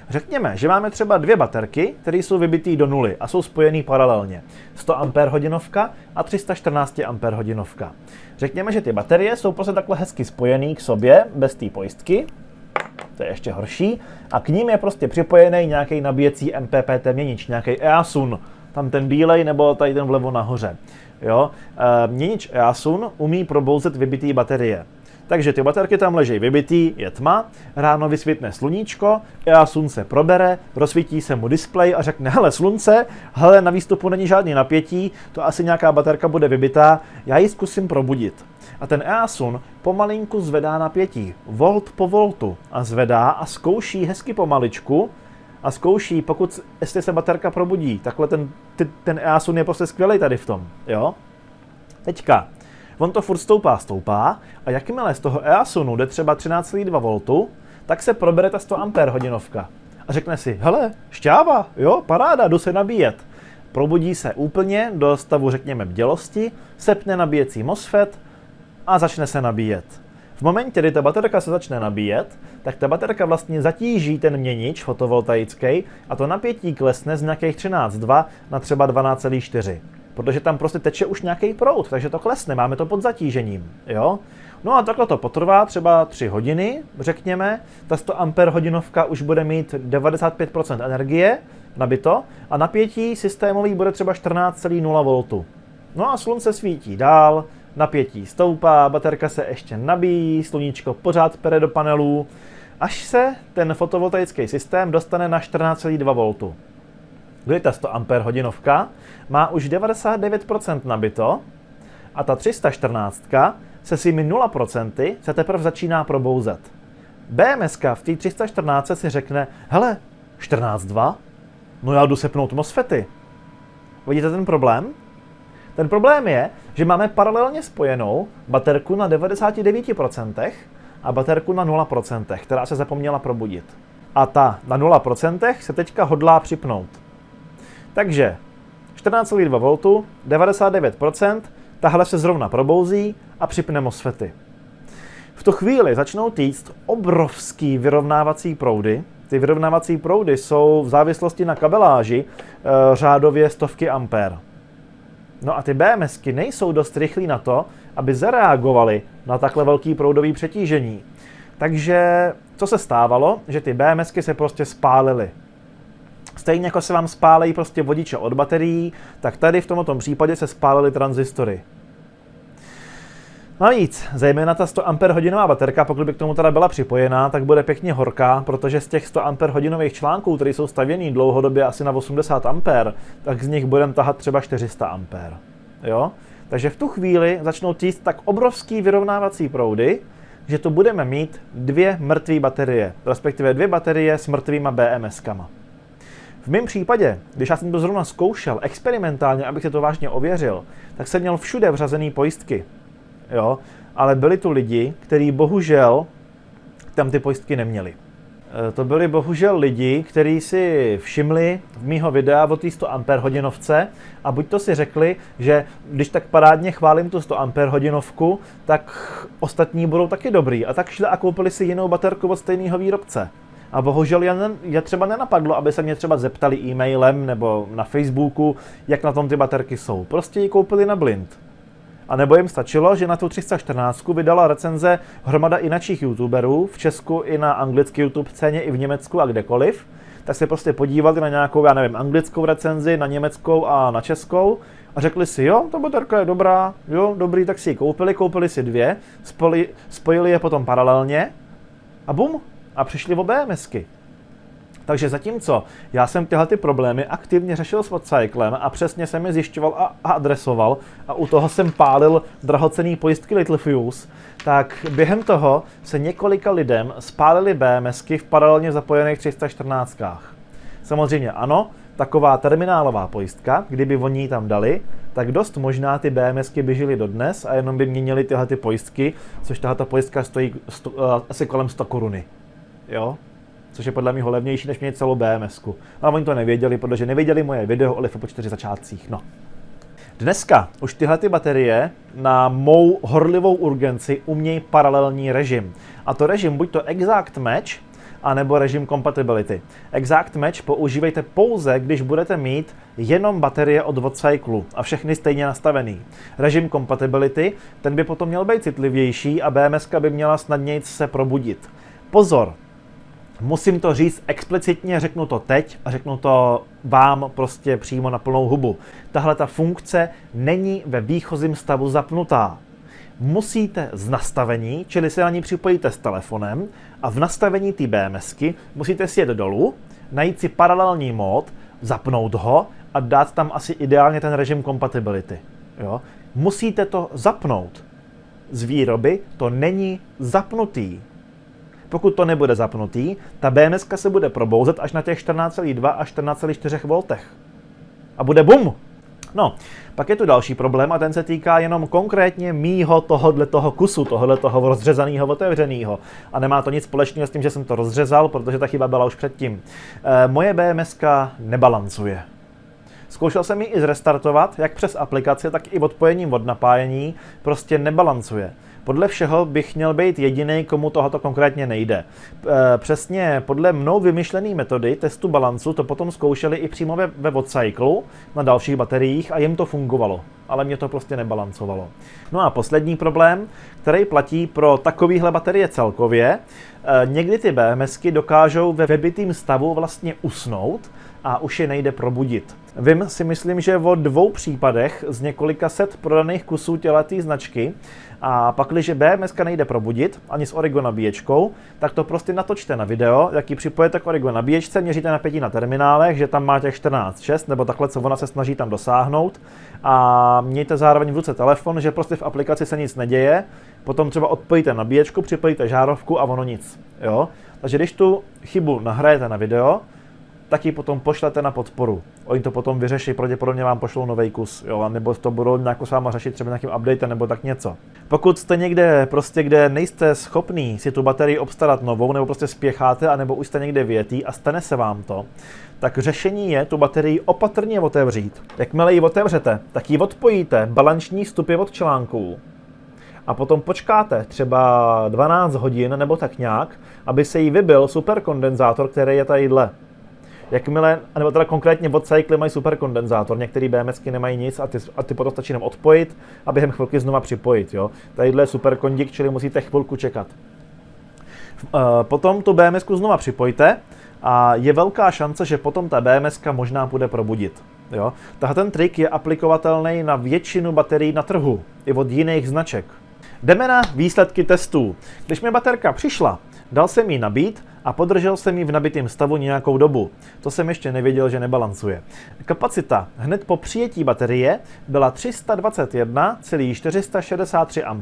S1: Řekněme, že máme třeba dvě baterky, které jsou vybitý do nuly a jsou spojený paralelně. 100 Ah a 314 Ah. Řekněme, že ty baterie jsou prostě takhle hezky spojený k sobě, bez té pojistky. To je ještě horší. A k ním je prostě připojený nějaký nabíjecí MPPT měnič, nějaký EASUN. Tam ten bílej nebo tady ten vlevo nahoře. Jo? Měnič EASUN umí probouzet vybitý baterie. Takže ty baterky tam leží vybitý, je tma, ráno vysvítne sluníčko, EASUN se probere, rozsvítí se mu displej a řekne, hele slunce, hele na výstupu není žádný napětí, to asi nějaká baterka bude vybitá, já ji zkusím probudit. A ten EASUN pomalinku zvedá napětí, volt po voltu a zvedá a zkouší hezky pomaličku a zkouší, jestli se baterka probudí. Takhle ten EASUN je prostě skvělej tady v tom, jo. Teďka. On to furt stoupá a jakmile z toho EASUNu jde třeba 13,2 V, tak se probere ta 100 Ah. A řekne si, hele, šťáva, jo, paráda, jdu se nabíjet. Probudí se úplně do stavu, řekněme, bdělosti, sepne nabíjecí MOSFET a začne se nabíjet. V momentě, kdy ta baterka se začne nabíjet, tak ta baterka vlastně zatíží ten měnič fotovoltaický a to napětí klesne z nějakých 13,2 na třeba 12,4. Protože tam prostě teče už nějaký proud, takže to klesne, máme to pod zatížením, jo. No a takhle to potrvá třeba 3 hodiny, řekněme, ta 100 Ah už bude mít 95% energie nabito a napětí systémový bude třeba 14,0 V. No a slunce svítí dál, napětí stoupá, baterka se ještě nabíjí, sluníčko pořád pere do panelů, až se ten fotovoltaický systém dostane na 14,2 V. Kdy ta 100 Ah má už 99% nabito a ta 314 se svými 0% se teprve začíná probouzet. BMSka v té 314 si řekne, hele, 14,2? No já jdu sepnout MOSFETy. Vidíte ten problém? Ten problém je, že máme paralelně spojenou baterku na 99% a baterku na 0%, která se zapomněla probudit. A ta na 0% se teďka hodlá připnout. Takže 14,2 V, 99%, tahle se zrovna probouzí a připne MOSFETy. V tu chvíli začnou týct obrovský vyrovnávací proudy. Ty vyrovnávací proudy jsou v závislosti na kabeláži řádově stovky ampér. No a ty BMSky nejsou dost rychlí na to, aby zareagovaly na takhle velký proudový přetížení. Takže co se stávalo, že ty BMSky se prostě spálily. Stejně jako se vám spálejí prostě vodiče od baterií, tak tady v tomto případě se spálily tranzistory. Navíc, zejména ta 100 Ah baterka, pokud by k tomu teda byla připojená, tak bude pěkně horká, protože z těch 100 Ah článků, které jsou stavěný dlouhodobě asi na 80 A, tak z nich budeme tahat třeba 400 A. Jo? Takže v tu chvíli začnou týst tak obrovský vyrovnávací proudy, že tu budeme mít 2 mrtvé baterie, respektive 2 baterie s mrtvýma BMSkama. V mém případě, když já jsem to zrovna zkoušel experimentálně, abych si to vážně ověřil, tak jsem měl všude vřazený pojistky. Jo? Ale byli tu lidi, kteří bohužel tam ty pojistky neměli. To byli bohužel lidi, kteří si všimli v mýho videa o té 100 Ah a buď to si řekli, že když tak parádně chválím tu 100 Ah, tak ostatní budou taky dobrý. A tak šli a koupili si jinou baterku od stejného výrobce. A bohužel je třeba nenapadlo, aby se mě třeba zeptali e-mailem nebo na Facebooku, jak na tom ty baterky jsou. Prostě ji koupili na blind. A nebo jim stačilo, že na tu 314 vydala recenze hromada i našich youtuberů, v Česku i na anglické YouTube scéně, i v Německu a kdekoliv, tak se prostě podívali na nějakou, já nevím, anglickou recenzi, na německou a na českou a řekli si, jo, ta baterka je dobrá, jo, dobrý, tak si ji koupili si dvě, spojili je potom paralelně a bum, a přišli o BMSky. Takže zatímco já jsem tyhle ty problémy aktivně řešil s Vodcyclem a přesně jsem je zjišťoval a adresoval a u toho jsem pálil drahocenný pojistky Littelfuse, tak během toho se několika lidem spálily BMSky v paralelně zapojených 314. Samozřejmě ano, taková terminálová pojistka, kdyby oni ji tam dali, tak dost možná ty BMSky běžely dodnes a jenom by měnili tyhle ty pojistky, což tahle pojistka stojí asi kolem 100 koruny. Jo? Což je podle mě levnější, než mět celou BMSku. Ale oni to nevěděli, protože nevěděli moje video o LiFePO 4 začátcích. No. Dneska už tyhle ty baterie na mou horlivou urgenci umějí paralelní režim. A to režim buď to Exact Match, anebo režim Compatibility. Exact Match používejte pouze, když budete mít jenom baterie od Vodcyclu a všechny stejně nastavený. Režim Compatibility, ten by potom měl být citlivější a BMSka by měla snadněji se probudit. Pozor! Musím to říct explicitně, řeknu to teď a řeknu to vám prostě přímo na plnou hubu. Tahle ta funkce není ve výchozím stavu zapnutá. Musíte z nastavení, čili se na ní připojíte s telefonem a v nastavení té BMSky musíte si jet dolů, najít si paralelní mód, zapnout ho a dát tam asi ideálně ten režim Compatibility. Jo? Musíte to zapnout. Z výroby to není zapnutý. Pokud to nebude zapnutý, ta BMSka se bude probouzet až na těch 14,2 až 14,4 V. A bude bum! No, pak je tu další problém a ten se týká jenom konkrétně mýho tohoto kusu, tohoto rozřezaného, otevřeného. A nemá to nic společného s tím, že jsem to rozřezal, protože ta chyba byla už předtím. Moje BMSka nebalancuje. Zkoušel jsem ji i zrestartovat, jak přes aplikaci, tak i odpojením od napájení, prostě nebalancuje. Podle všeho bych měl být jediný, komu tohoto konkrétně nejde. Přesně podle mnou vymyšlené metody testu balancu to potom zkoušeli i přímo ve Vodcyclu na dalších bateriích a jim to fungovalo, ale mě to prostě nebalancovalo. No a poslední problém, který platí pro takovéhle baterie celkově, někdy ty BMSky dokážou ve vybitým stavu vlastně usnout a už je nejde probudit. Vím si myslím, že o 2 případech z několika set prodaných kusů těhletý značky a pakliže BMSka nejde probudit ani s Origo nabíječkou, tak to prostě natočte na video, jak ji připojete k Origo nabíječce, měříte napětí na terminálech, že tam má těch 14,6 nebo takhle, co ona se snaží tam dosáhnout a mějte zároveň v ruce telefon, že prostě v aplikaci se nic neděje, potom třeba odpojíte nabíječku, připojíte žárovku a ono nic. Jo? Takže když tu chybu nahrajete na video, tak ji potom pošlete na podporu. Oni to potom vyřeší, pravděpodobně vám pošlou nový kus, jo, nebo to budou nějakou s váma řešit třeba nějakým updatem nebo tak něco. Pokud jste někde prostě, kde nejste schopný si tu baterii obstarat novou, nebo prostě spěcháte, anebo už jste někde vyjetý a stane se vám to, tak řešení je tu baterii opatrně otevřít. Jakmile ji otevřete, tak ji odpojíte balanční vstupy od článků. A potom počkáte třeba 12 hodin nebo tak nějak, aby se jí vybil superkondenzátor, který je tadyhle. Jakmile, nebo teda konkrétně Vodcycly mají superkondenzátor, některé BMSky nemají nic a ty potom stačí jenom odpojit a během chvilky znova připojit. Jo. Tadyhle je superkondík, čili musíte chvilku čekat. Potom tu BMSku znova připojte a je velká šance, že potom ta BMSka možná bude probudit. Jo. Tahle ten trik je aplikovatelný na většinu baterií na trhu, i od jiných značek. Jdeme na výsledky testů. Když mi baterka přišla, dal jsem ji nabít a podržel jsem ji v nabitém stavu nějakou dobu. To jsem ještě nevěděl, že nebalancuje. Kapacita hned po přijetí baterie byla 321,463 Ah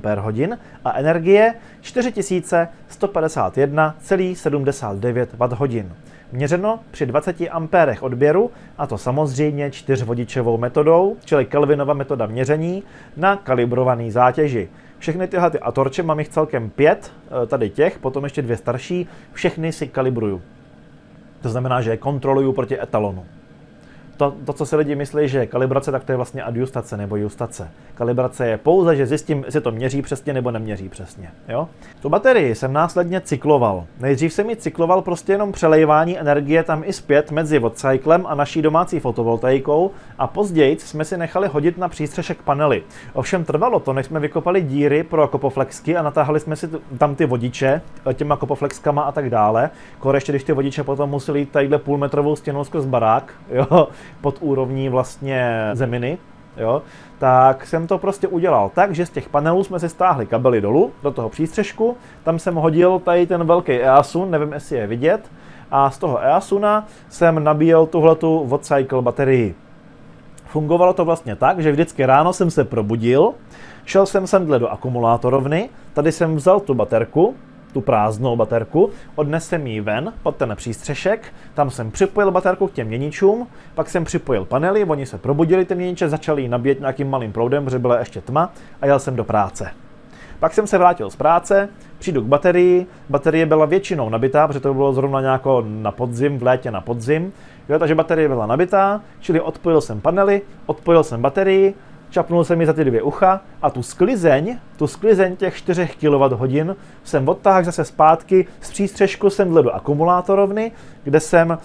S1: a energie 4151,79 Wh. Měřeno při 20 ampérech odběru, a to samozřejmě 4vodičovou metodou, čili Kelvinova metoda měření, na kalibrované zátěži. Všechny tyhle ty Atorče, mám jich celkem 5, tady těch, potom ještě 2 starší, všechny si kalibruju. To znamená, že je kontroluju proti etalonu. To, co si lidi myslí, že je kalibrace, tak to je vlastně adjustace nebo justace. Kalibrace je pouze, že zjistím, jestli to měří přesně nebo neměří přesně. Jo? Tu baterii jsem následně cykloval. Nejdřív jsem ji cykloval prostě jenom přelejvání energie tam i zpět mezi vodcyklem a naší domácí fotovoltaikou a později jsme si nechali hodit na přístřešek panely. Ovšem trvalo to, než jsme vykopali díry pro kopoflexky a natáhli jsme si tam ty vodiče těma kopoflexkama a tak dále. Ještě když ty vodiče potom museli jít tadyhle půlmetrovou stěnou skrz barák, jo? Pod úrovní vlastně zeminy, jo, tak jsem to prostě udělal tak, že z těch panelů jsme si stáhli kabely dolů do toho přístřešku, tam jsem hodil tady ten velký Easun, nevím, jestli je vidět, a z toho Easuna jsem nabíjel tuhletu Vodcycle baterii. Fungovalo to vlastně tak, že vždycky ráno jsem se probudil, šel jsem semhle do akumulátorovny, tady jsem vzal tu baterku, tu prázdnou baterku, odnesl jsem ji ven pod ten přístřešek, tam jsem připojil baterku k těm měničům, pak jsem připojil panely, oni se probudili ty měniče, začali ji nabíjet nějakým malým proudem, protože byla ještě tma a jel jsem do práce. Pak jsem se vrátil z práce, přijdu k baterii, baterie byla většinou nabitá, protože to bylo zrovna nějako na podzim, v létě na podzim, jo, takže baterie byla nabitá, čili odpojil jsem panely, odpojil jsem baterii, čapnul jsem ji za ty 2 ucha a tu sklizeň těch 4 kWh jsem odtáhl zase zpátky z přístřešku semhle do akumulátorovny, kde jsem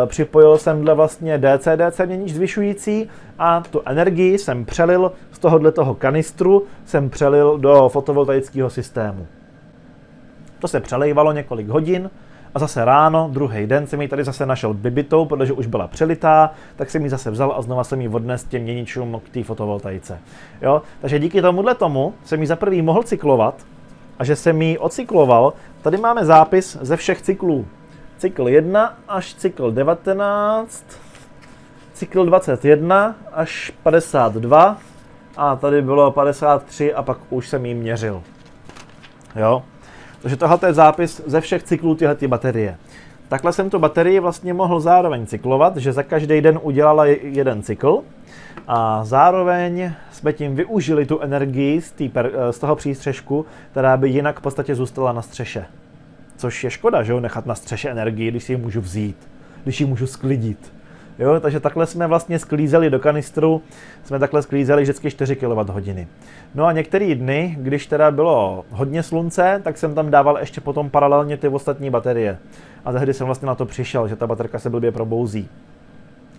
S1: připojil semhle vlastně DC měnič zvyšující a tu energii jsem přelil z tohoto kanistru do fotovoltaického systému. To se přelejvalo několik hodin. A zase ráno, druhý den jsem ji tady zase našel vybitou, protože už byla přelitá, tak jsem ji zase vzal a znova jsem ji odnesl těm měničům k té fotovoltaice. Jo? Takže díky tomu jsem ji za prvý mohl cyklovat a že jsem ji ocykloval, tady máme zápis ze všech cyklů. Cykl 1 až cykl 19, cykl 21 až 52 a tady bylo 53 a pak už jsem ji měřil. Jo? Takže tohle je zápis ze všech cyklů tyhle baterie. Takhle jsem tu baterii vlastně mohl zároveň cyklovat, že za každý den udělala jeden cykl a zároveň jsme tím využili tu energii z toho přístřešku, která by jinak v podstatě zůstala na střeše. Což je škoda, že jo, nechat na střeše energii, když si ji můžu vzít, když ji můžu sklidit. Jo, takže takhle jsme vlastně sklízeli do kanistru, vždycky 4 kWh. No a některé dny, když teda bylo hodně slunce, tak jsem tam dával ještě potom paralelně ty ostatní baterie. A tehdy jsem vlastně na to přišel, že ta baterka se blbě probouzí.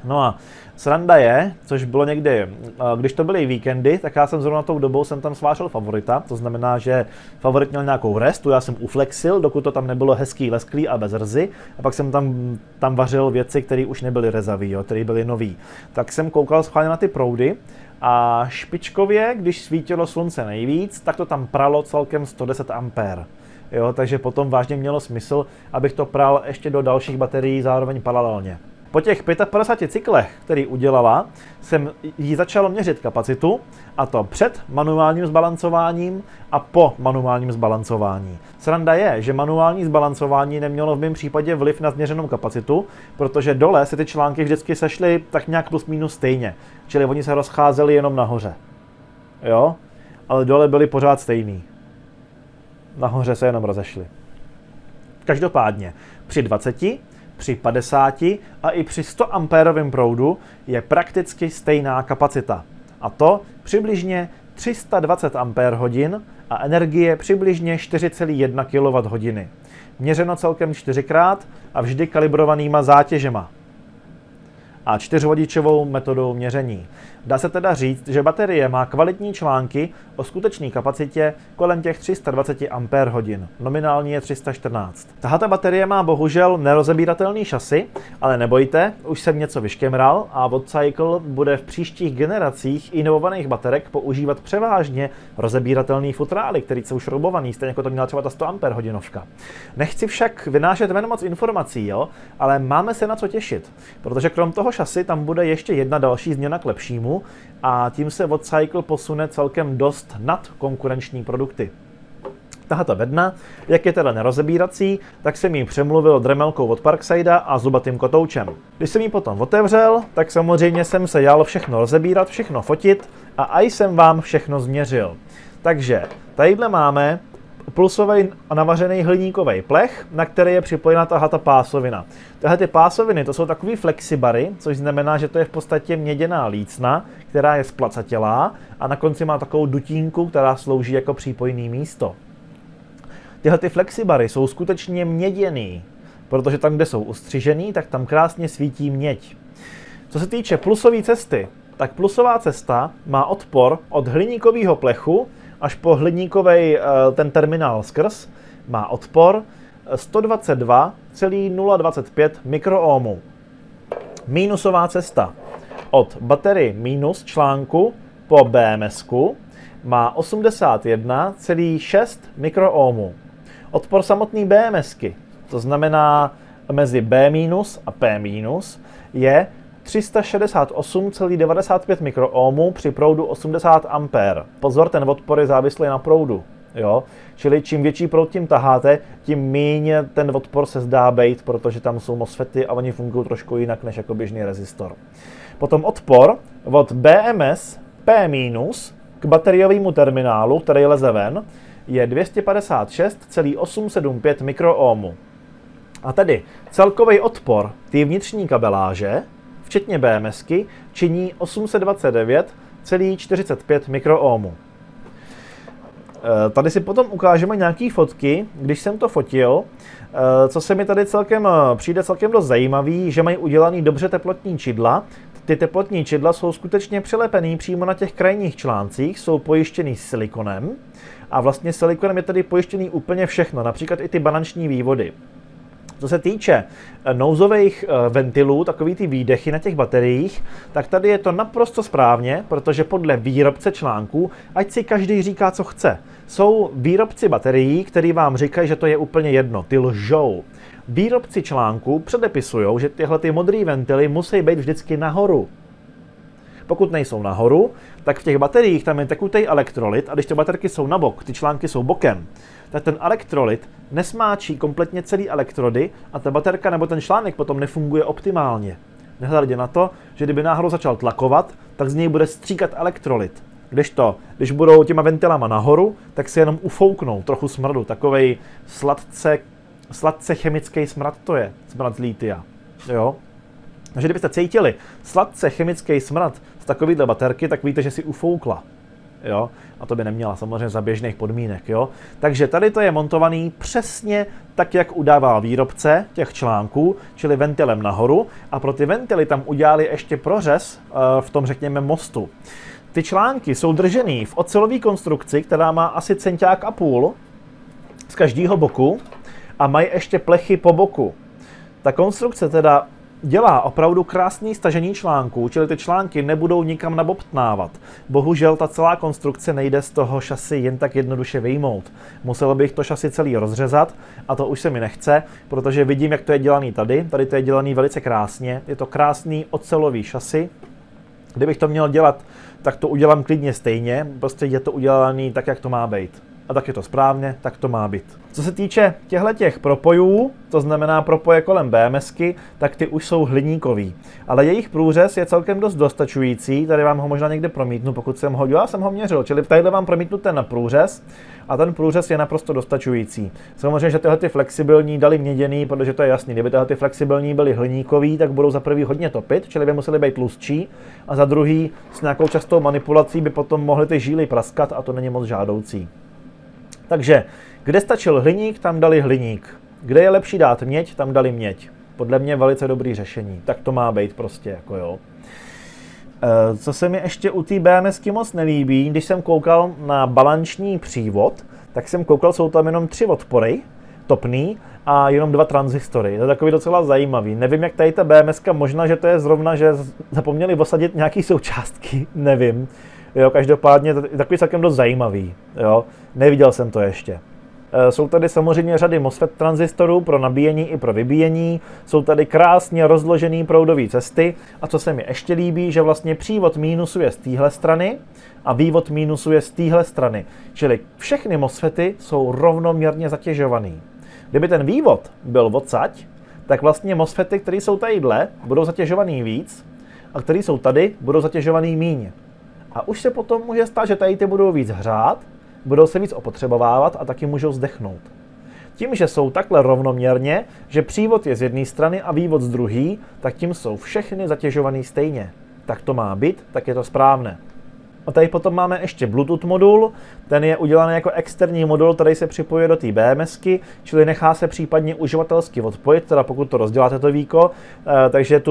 S1: No a sranda je, což bylo někdy, když to byly víkendy, tak já jsem zrovna tou dobou jsem tam svážel favorita, to znamená, že favorit měl nějakou restu, já jsem uflexil, dokud to tam nebylo hezký, lesklý a bez rzy, a pak jsem tam vařil věci, které už nebyly rezavý, které byly nový. Tak jsem koukal schválně na ty proudy a špičkově, když svítilo slunce nejvíc, tak to tam pralo celkem 110 A. Jo, takže potom vážně mělo smysl, abych to pral ještě do dalších baterií zároveň paralelně. Po těch 55 cyklech, který udělala, jsem jí začal měřit kapacitu, a to před manuálním zbalancováním a po manuálním zbalancování. Sranda je, že manuální zbalancování nemělo v mém případě vliv na změřenou kapacitu, protože dole se ty články vždycky sešly tak nějak plus minus stejně, čili oni se rozcházeli jenom nahoře. Jo? Ale dole byly pořád stejný. Nahoře se jenom rozešly. Každopádně při 20, při 50 a i při 100 ampérovém proudu je prakticky stejná kapacita. A to přibližně 320 Ah a energie přibližně 4,1 kWh. Měřeno celkem 4krát a vždy kalibrovanýma zátěžema a 4vodičovou metodou měření. Dá se teda říct, že baterie má kvalitní články o skutečné kapacitě kolem těch 320 Ah, nominální je 314. Tahle baterie má bohužel nerozebíratelný šasy, ale nebojte, už jsem něco vyškemral a Vodcycle bude v příštích generacích inovovaných baterek používat převážně rozebíratelný futrály, který jsou šroubovaný, stejně jako to měla třeba ta 100 Ah. Nechci však vynášet ven moc informací, jo? Ale máme se na co těšit, protože krom toho šasy tam bude ještě jedna další změna k lepšímu a tím se Vodcycle posune celkem dost nad konkurenční produkty. Tahle bedna, jak je teda nerozebírací, tak jsem ji přemluvil dremelkou od Parksida a zubatým kotoučem. Když jsem ji potom otevřel, tak samozřejmě jsem se jal všechno rozebírat, všechno fotit a aj jsem vám všechno změřil. Takže Tadyhle máme plusový a navařený hliníkový plech, na který je připojena tahleta pásovina. Tyhle ty pásoviny, to jsou takový flexibary, což znamená, že to je v podstatě měděná lícna, která je splacatělá a na konci má takovou dutínku, která slouží jako přípojný místo. Tyhle ty flexibary jsou skutečně měděný, protože tam, kde jsou ustřižený, tak tam krásně svítí měď. Co se týče plusové cesty, tak plusová cesta má odpor od hliníkového plechu až po hliníkový ten terminál skrz, má odpor 122,025 mikroohmů. Mínusová cesta od baterie minus článku po BMSku má 81,6 mikroohmů. Odpor samotné BMSky, to znamená mezi B- a P- je 368,95 mikroohmů při proudu 80 A. Pozor, ten odpor je závislý na proudu. Jo? Čili čím větší proud tím taháte, tím méně ten odpor se zdá být, protože tam jsou MOSFETy a oni fungují trošku jinak než jako běžný rezistor. Potom odpor od BMS P- k bateriovému terminálu, který leze ven, je 256,875 mikroohmů. A tedy celkový odpor té vnitřní kabeláže, včetně BMSky, činí 829,45 mikroohmů. Tady si potom ukážeme nějaké fotky, když jsem to fotil, co se mi tady přijde celkem dost zajímavý, že mají udělaný dobře teplotní čidla. Ty teplotní čidla jsou skutečně přilepený přímo na těch krajních článcích, jsou pojištěný silikonem a vlastně silikonem je tady pojištěný úplně všechno, například i ty balanční vývody. Co se týče nouzových ventilů, takový ty výdechy na těch bateriích, tak tady je to naprosto správně, protože podle výrobce článků, ať si každý říká, co chce. Jsou výrobci baterií, kteří vám říkají, že to je úplně jedno, ty lžou. Výrobci článků předepisují, že tyhle ty modré ventily musí být vždycky nahoru. Pokud nejsou nahoru, tak v těch bateriích tam je tekutý elektrolyt a když ty baterky jsou na bok, ty články jsou bokem, tak ten elektrolyt nesmáčí kompletně celý elektrody a ta baterka nebo ten článek potom nefunguje optimálně. Nehledě na to, že kdyby náhodou začal tlakovat, tak z něj bude stříkat elektrolyt. Když budou těma ventilama nahoru, tak si jenom ufouknou trochu smradu, takovej sladce chemický smrad to je, smrad z lítia. Jo? Takže kdybyste cítili sladce chemický smrad z takovýhle baterky, tak víte, že si ufoukla. Jo? A to by neměla samozřejmě za běžných podmínek. Jo? Takže tady to je montovaný přesně tak, jak udával výrobce těch článků, čili ventilem nahoru. A pro ty ventily tam udělali ještě prořez v tom, řekněme, mostu. Ty články jsou držený v ocelové konstrukci, která má asi centiák a půl z každého boku a mají ještě plechy po boku. Ta konstrukce teda dělá opravdu krásný stažení článků, čili ty články nebudou nikam nabobtnávat. Bohužel ta celá konstrukce nejde z toho šasy jen tak jednoduše vyjmout. Musel bych to šasy celý rozřezat a to už se mi nechce, protože vidím, jak to je dělaný tady. Tady to je dělaný velice krásně. Je to krásný ocelový šasy. Kdybych to měl dělat, tak to udělám klidně stejně. Prostě je to udělaný tak, jak to má být. A tak je to správně, tak to má být. Co se týče těchto propojů, to znamená propoje kolem BMSky, tak ty už jsou hliníkový. Ale jejich průřez je celkem dost dostačující, tady vám ho možná někde promítnu, pokud jsem ho dělal, já jsem ho měřil, čili tadyhle vám promítnu ten průřez a ten průřez je naprosto dostačující. Samozřejmě, že tyhle ty flexibilní dali měděný, protože to je jasný, kdyby tyhle ty flexibilní byly hliníkový, tak budou za prvý hodně topit, čili by museli být tlustší a za druhý s nějakou častou manipulací by potom mohly ty žíly praskat a to není moc žádoucí. Takže, kde stačil hliník, tam dali hliník. Kde je lepší dát měď, tam dali měď. Podle mě velice dobrý řešení. Tak to má být prostě, jako jo. Co se mi ještě u té BMSky moc nelíbí, když jsem koukal na balanční přívod, tak jsem koukal, jsou tam jenom 3 odpory, topný, a jenom 2 tranzistory. To je takový docela zajímavý. Nevím, jak tady ta BMSka, možná, že to je zrovna, že zapomněli osadit nějaký součástky, nevím. Jo, každopádně to je takový celkem dost zajímavý. Jo. Neviděl jsem to ještě. Jsou tady samozřejmě řady MOSFET tranzistorů pro nabíjení i pro vybíjení. Jsou tady krásně rozložené proudové cesty. A co se mi ještě líbí, že vlastně přívod mínusu je z téhle strany a vývod mínusu je z téhle strany. Čili všechny MOSFETy jsou rovnoměrně zatěžovaný. Kdyby ten vývod byl odsaď, tak vlastně MOSFETy, které jsou tadyhle, budou zatěžovaný víc a které jsou tady, budou zatěžovaný míň. A už se potom může stát, že tady ty budou víc hřát budou se víc opotřebovávat a taky můžou zdechnout. Tím, že jsou takhle rovnoměrně, že přívod je z jedné strany a vývod z druhé, tak tím jsou všechny zatěžovaný stejně. Tak to má být, tak je to správné. A tady potom máme ještě Bluetooth modul, ten je udělaný jako externí modul, který se připojuje do té BMSky, čili nechá se případně uživatelsky odpojit, teda pokud to rozděláte to víko, takže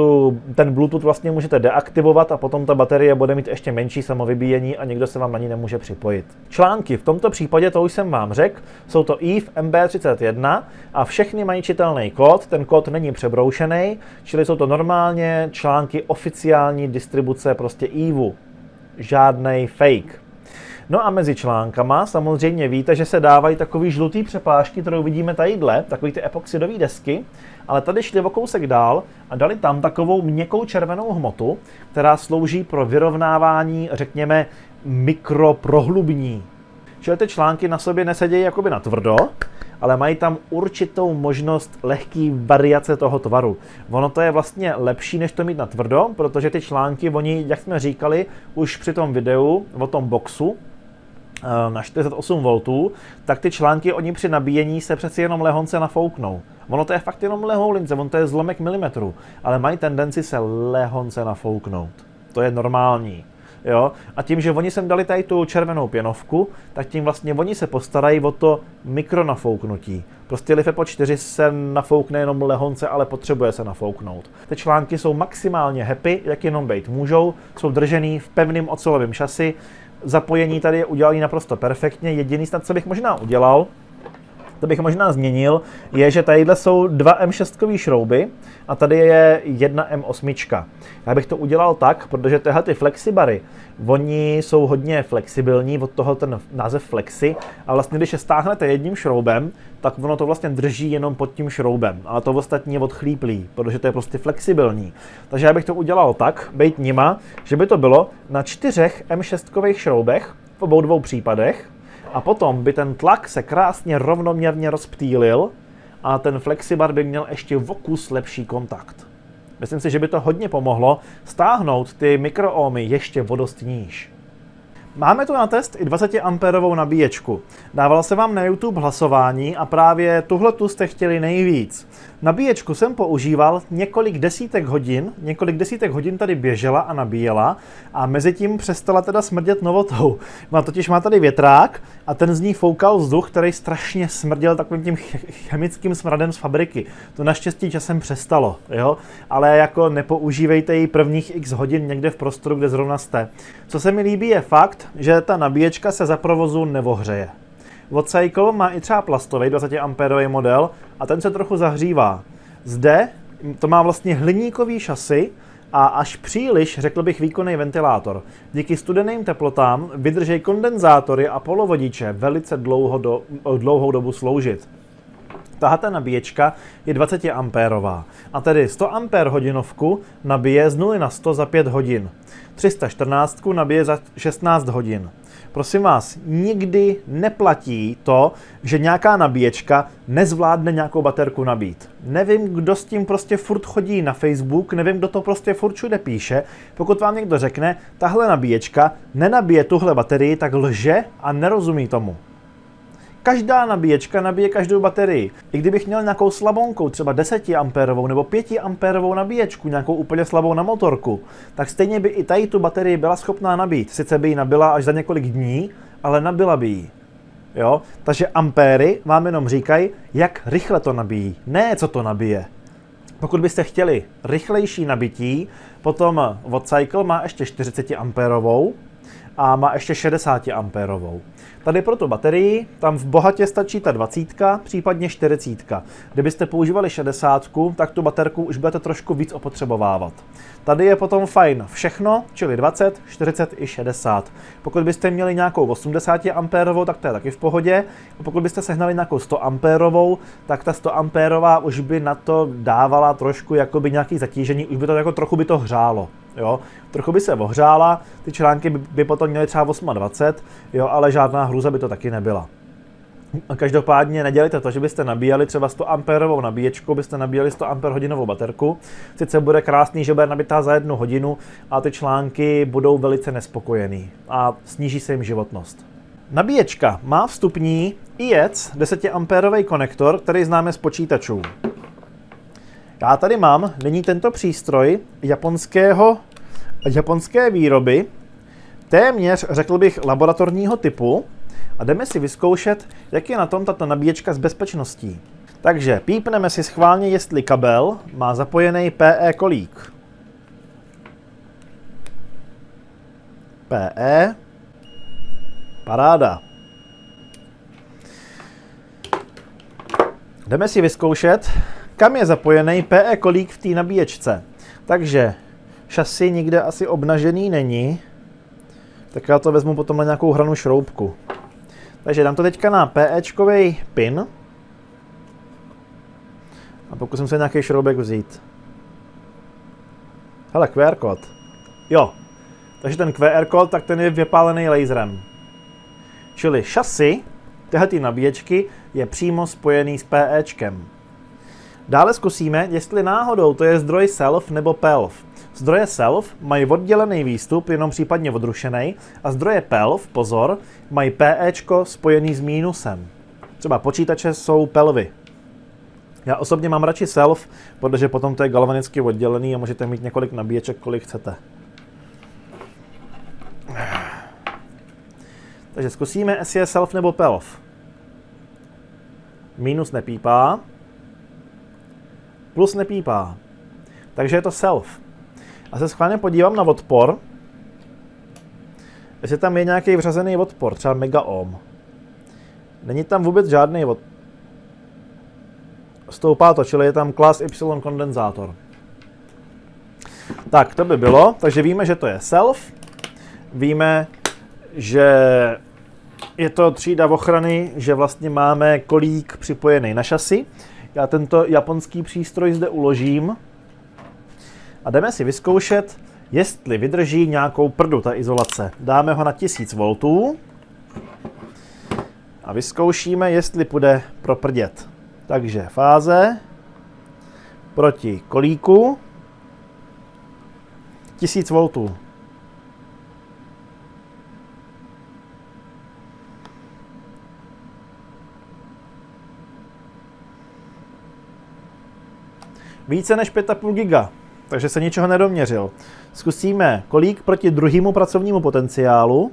S1: ten Bluetooth vlastně můžete deaktivovat a potom ta baterie bude mít ještě menší samovybíjení a nikdo se vám na ní nemůže připojit. Články v tomto případě, to už jsem vám řekl, jsou to EVE MB31 a všechny mají čitelný kód, ten kód není přebroušený, čili jsou to normálně články oficiální distribuce prostě EVE. Žádnej fake. No a mezi článkama samozřejmě víte, že se dávají takový žlutý přepážky, kterou vidíme tadyhle, takový ty epoxidové desky, ale tady šli o kousek dál a dali tam takovou měkkou červenou hmotu, která slouží pro vyrovnávání, řekněme, mikroprohlubní. Čili ty články na sobě nesedějí jakoby na tvrdo, ale mají tam určitou možnost lehký variace toho tvaru. Ono to je vlastně lepší, než to mít na tvrdo, protože ty články, oni, jak jsme říkali už při tom videu o tom boxu na 48 V, tak ty články, oni při nabíjení se přeci jenom lehonce nafouknou. Ono to je fakt jenom lehoulince, ono to je zlomek milimetru, ale mají tendenci se lehonce nafouknout. To je normální. Jo? A tím, že oni sem dali tady tu červenou pěnovku, tak tím vlastně oni se postarají o to mikronafouknutí. Prostě LiFePO 4 se nafoukne jenom lehonce, ale potřebuje se nafouknout. Ty články jsou maximálně happy, jak jenom být můžou, jsou držený v pevném ocelovém šasi, zapojení tady je udělané naprosto perfektně, jediný snad, co bych možná udělal, to bych možná změnil, je, že tadyhle jsou dva M6 šrouby a tady je jedna M8. Já bych to udělal tak, protože tyhle ty flexibary, oni jsou hodně flexibilní, od toho ten název flexi, a vlastně když je stáhnete jedním šroubem, tak ono to vlastně drží jenom pod tím šroubem, ale to ostatní je odchlíplý, protože to je prostě flexibilní. Takže já bych to udělal tak, bejt nima, že by to bylo na 4 M6 šroubech v obou dvou případech, a potom by ten tlak se krásně rovnoměrně rozptýlil a ten flexibar by měl ještě o kus lepší kontakt. Myslím si, že by to hodně pomohlo stáhnout ty mikroohmy ještě o dost níž. Máme tu na test i 20 ampérovou nabíječku. Dával se vám na YouTube hlasování a právě tuhletu jste chtěli nejvíc. Nabíječku jsem používal několik desítek hodin tady běžela a nabíjela a mezi tím přestala teda smrdět novotou. Totiž má tady větrák a ten z ní foukal vzduch, který strašně smrděl takovým tím chemickým smradem z fabriky. To naštěstí časem přestalo, jo? Ale jako nepoužívejte ji prvních x hodin někde v prostoru, kde zrovna jste. Co se mi líbí je fakt, že ta nabíječka se za provozu neohřeje. Vodcycle má i třeba plastový 20 ampérový model a ten se trochu zahřívá. Zde to má vlastně hliníkový šasy a až příliš, řekl bych, výkonný ventilátor. Díky studeným teplotám vydrží kondenzátory a polovodiče velice dlouhou dobu sloužit. Tahle nabíječka je 20 ampérová a tedy 100 ampér hodinovku nabije z 0 na 100 za 5 hodin. 314 nabije za 16 hodin. Prosím vás, nikdy neplatí to, že nějaká nabíječka nezvládne nějakou baterku nabít. Nevím, kdo s tím prostě furt chodí na Facebook, nevím, kdo to prostě furt všude píše. Pokud vám někdo řekne, tahle nabíječka nenabije tuhle baterii, tak lže a nerozumí tomu. Každá nabíječka nabije každou baterii. I kdybych měl nějakou slabonkou, třeba 10 ampérovou nebo 5 ampérovou nabíječku, nějakou úplně slabou na motorku, tak stejně by i tady tu baterii byla schopná nabít. Sice by ji nabila až za několik dní, ale nabila by ji. Jo? Takže ampéry vám jenom říkají, jak rychle to nabíjí, ne co to nabije. Pokud byste chtěli rychlejší nabití, potom Vodcycle má ještě 40 ampérovou a má ještě 60 ampérovou. Tady pro tu baterii, tam v bohatě stačí ta 20, případně 40. Kdybyste používali 60, tak tu baterku už budete trošku víc opotřebovávat. Tady je potom fajn všechno, čili 20, 40 i 60. Pokud byste měli nějakou 80 ampérovou, tak to je taky v pohodě. A pokud byste sehnali nějakou 100 ampérovou, tak ta 100 ampérová už by na to dávala trošku jakoby nějaký zatížení, už by to jako trochu by to hřálo. Jo, trochu by se ohřála, ty články by potom měly třeba 28, jo, ale žádná hruza by to taky nebyla. A každopádně nedělejte to, že byste nabíjeli třeba 100 ampérovou nabíječku, byste nabíjeli 100 ampér-hodinovou baterku. Sice bude krásný, že bude nabitá za 1 hodinu, a ty články budou velice nespokojený a sníží se jim životnost. Nabíječka má vstupní IEC 10A konektor, který známe z počítačů. Já tady mám nyní tento přístroj japonské výroby, téměř řekl bych laboratorního typu, a jdeme si vyzkoušet, jak je na tom tato nabíječka s bezpečností. Takže pípneme si schválně, jestli kabel má zapojený PE kolík. PE. Paráda. Jdeme si vyzkoušet, kam je zapojený PE kolík v té nabíječce. Takže šasi nikde asi obnažený není, tak já to vezmu potom na nějakou hranou šroubku. Takže dám to teďka na PEčkovej pin a pokusím se nějaký šroubek vzít. Hele, QR kód. Jo, takže ten QR kód, tak ten je vypálený laserem. Čili šasi téhletý nabíječky je přímo spojený s PEčkem. Dále zkusíme, jestli náhodou to je zdroj self nebo pelv. Zdroje self mají oddělený výstup, jenom případně odrušený, a zdroje pelv, pozor, mají PEčko spojený s mínusem. Třeba počítače jsou pelvy. Já osobně mám radši self, protože potom to je galvanicky oddělený a můžete mít několik nabíječek, kolik chcete. Takže zkusíme, jestli je self nebo pelv. Minus nepípá, plus nepípá. Takže je to self. A se schválně podívám na odpor, jestli tam je nějaký vřazený odpor, třeba megaohm. Není tam vůbec žádný odpor. Stoupá to, čili je tam Class Y kondenzátor. Tak, to by bylo. Takže víme, že to je self. Víme, že je to třída ochrany, že vlastně máme kolík připojený na šasi. Já tento japonský přístroj zde uložím. A jdeme si vyzkoušet, jestli vydrží nějakou prdu ta izolace. Dáme ho na 1000 V a vyzkoušíme, jestli půjde proprdět. Takže fáze proti kolíku 1000 V. Více než 5,5 giga. Takže se ničeho nedoměřil. Zkusíme kolík proti druhému pracovnímu potenciálu.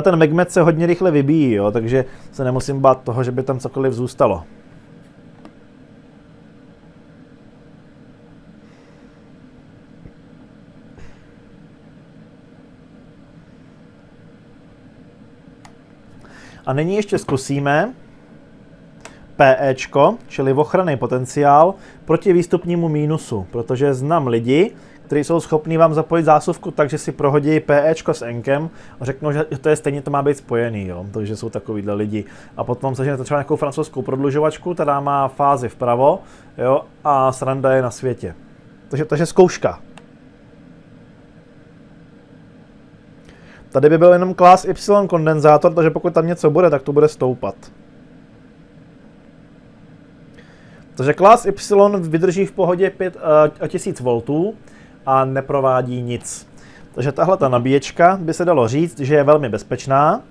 S1: Ten magmet se hodně rychle vybíjí, jo, takže se nemusím bát toho, že by tam cokoliv zůstalo. A nyní ještě zkusíme PEčko, čili ochranný potenciál, proti výstupnímu mínusu, protože znám lidi, kteří jsou schopní vám zapojit zásuvku tak, že si prohodí PEčko s Enkem a řeknou, že to je stejně, to má být spojený, jo? Takže jsou takovýhle lidi. A potom seženete třeba nějakou francouzskou prodlužovačku, která má fázi vpravo, jo? A sranda je na světě. Takže zkouška. Tady by byl jenom Class Y kondenzátor, takže pokud tam něco bude, tak to bude stoupat. Takže Class Y vydrží v pohodě 1000 V a neprovádí nic. Takže tahle ta nabíječka by se dalo říct, že je velmi bezpečná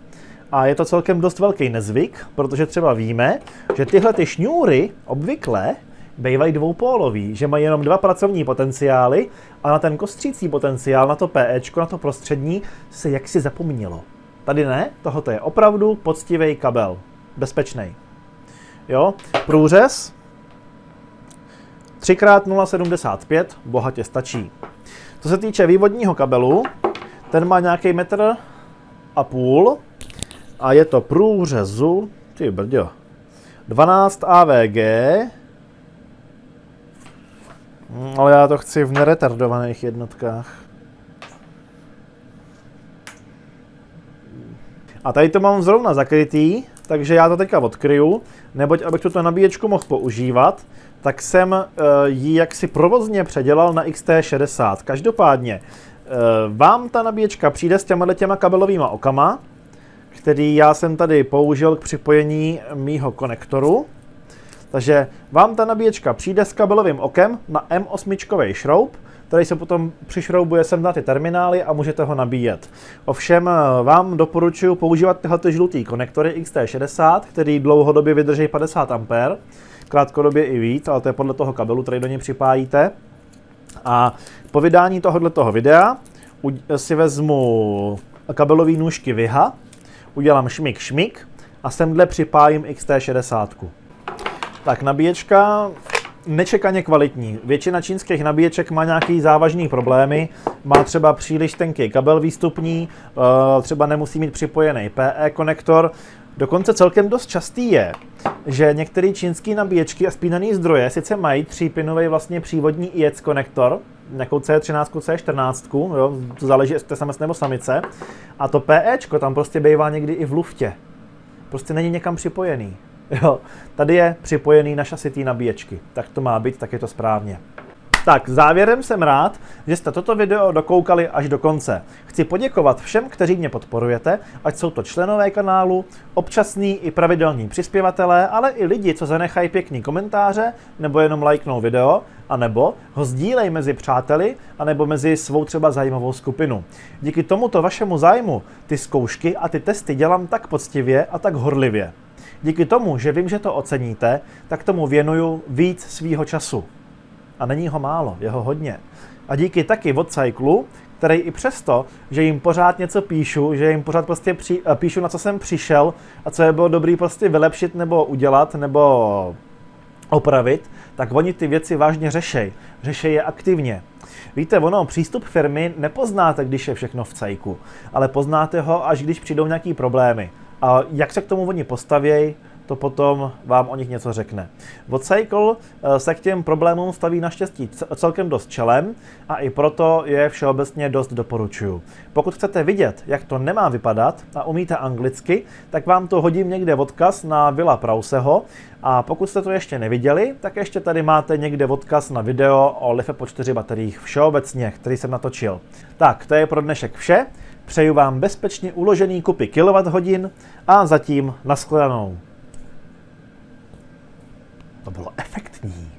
S1: a je to celkem dost velký nezvyk, protože třeba víme, že tyhle ty šňůry obvykle bývají dvoupólový, že mají jenom 2 pracovní potenciály a na ten kostřící potenciál, na to PEčko, na to prostřední, se jaksi zapomnělo. Tady ne, tohoto je opravdu poctivý kabel. Bezpečný. Jo, průřez 3x0,75 bohatě stačí. Co se týče vývodního kabelu, ten má nějaký 1,5 m a je to průřezu, ty brďo, 12 AVG, ale já to chci v neretardovaných jednotkách. A tady to mám zrovna zakrytý, takže já to teďka odkryju, neboť abych tuto nabíječku mohl používat, tak jsem ji jaksi provozně předělal na XT60. Každopádně vám ta nabíječka přijde s těma kabelovýma okama, který já jsem tady použil k připojení mýho konektoru. Takže vám ta nabíječka přijde s kabelovým okem na M8 šroub, který se potom přišroubuje sem na ty terminály a můžete ho nabíjet. Ovšem vám doporučuji používat tyhle žlutý konektory XT60, který dlouhodobě vydrží 50 A, krátkodobě i víc, ale to je podle toho kabelu, který do něj připájíte. A po vydání tohoto videa si vezmu kabelové nůžky Viha, udělám šmik šmik a semhle připájím XT60. Tak nabíječka nečekaně kvalitní. Většina čínských nabíječek má nějaký závažný problémy, má třeba příliš tenký kabel výstupní, třeba nemusí mít připojený PE konektor. Dokonce celkem dost častý je, že některé čínské nabíječky a spínané zdroje sice mají 3-pinový vlastně přívodní IEC konektor, nějakou C13, C14, jo, to záleží, jestli to je samec nebo samice, a to PEčko tam prostě bývá někdy i v luftě. Prostě není někam připojený. Jo, tady je připojený na šasi té nabíječky. Tak to má být, tak je to správně. Tak, závěrem jsem rád, že jste toto video dokoukali až do konce. Chci poděkovat všem, kteří mě podporujete, ať jsou to členové kanálu, občasní i pravidelní přispěvatelé, ale i lidi, co zanechají pěkný komentáře, nebo jenom lajknou video, anebo ho sdílej mezi přáteli, anebo mezi svou třeba zájmovou skupinu. Díky tomuto vašemu zájmu ty zkoušky a ty testy dělám tak poctivě a tak horlivě. Díky tomu, že vím, že to oceníte, tak tomu věnuju víc svýho času. A není ho málo, je ho hodně. A díky taky Vodcyclu, který i přesto, že jim pořád něco píšu, že jim pořád prostě píšu, na co jsem přišel a co je bylo dobrý prostě vylepšit nebo udělat nebo opravit, tak oni ty věci vážně řešej. Řešej je aktivně. Víte, přístup firmy nepoznáte, když je všechno v cajku, ale poznáte ho, až když přijdou nějaký problémy. A jak se k tomu oni postavějí, to potom vám o nich něco řekne. Vodcycle se k těm problémům staví naštěstí celkem dost čelem a i proto je všeobecně dost doporučuju. Pokud chcete vidět, jak to nemá vypadat a umíte anglicky, tak vám to hodím někde odkaz na Willa Prauseho a pokud jste to ještě neviděli, tak ještě tady máte někde odkaz na video o LiFePO 4 bateriích všeobecně, který jsem natočil. Tak, to je pro dnešek vše. Přeju vám bezpečně uložený kupy kWh a zatím nashledanou. To bylo efektní.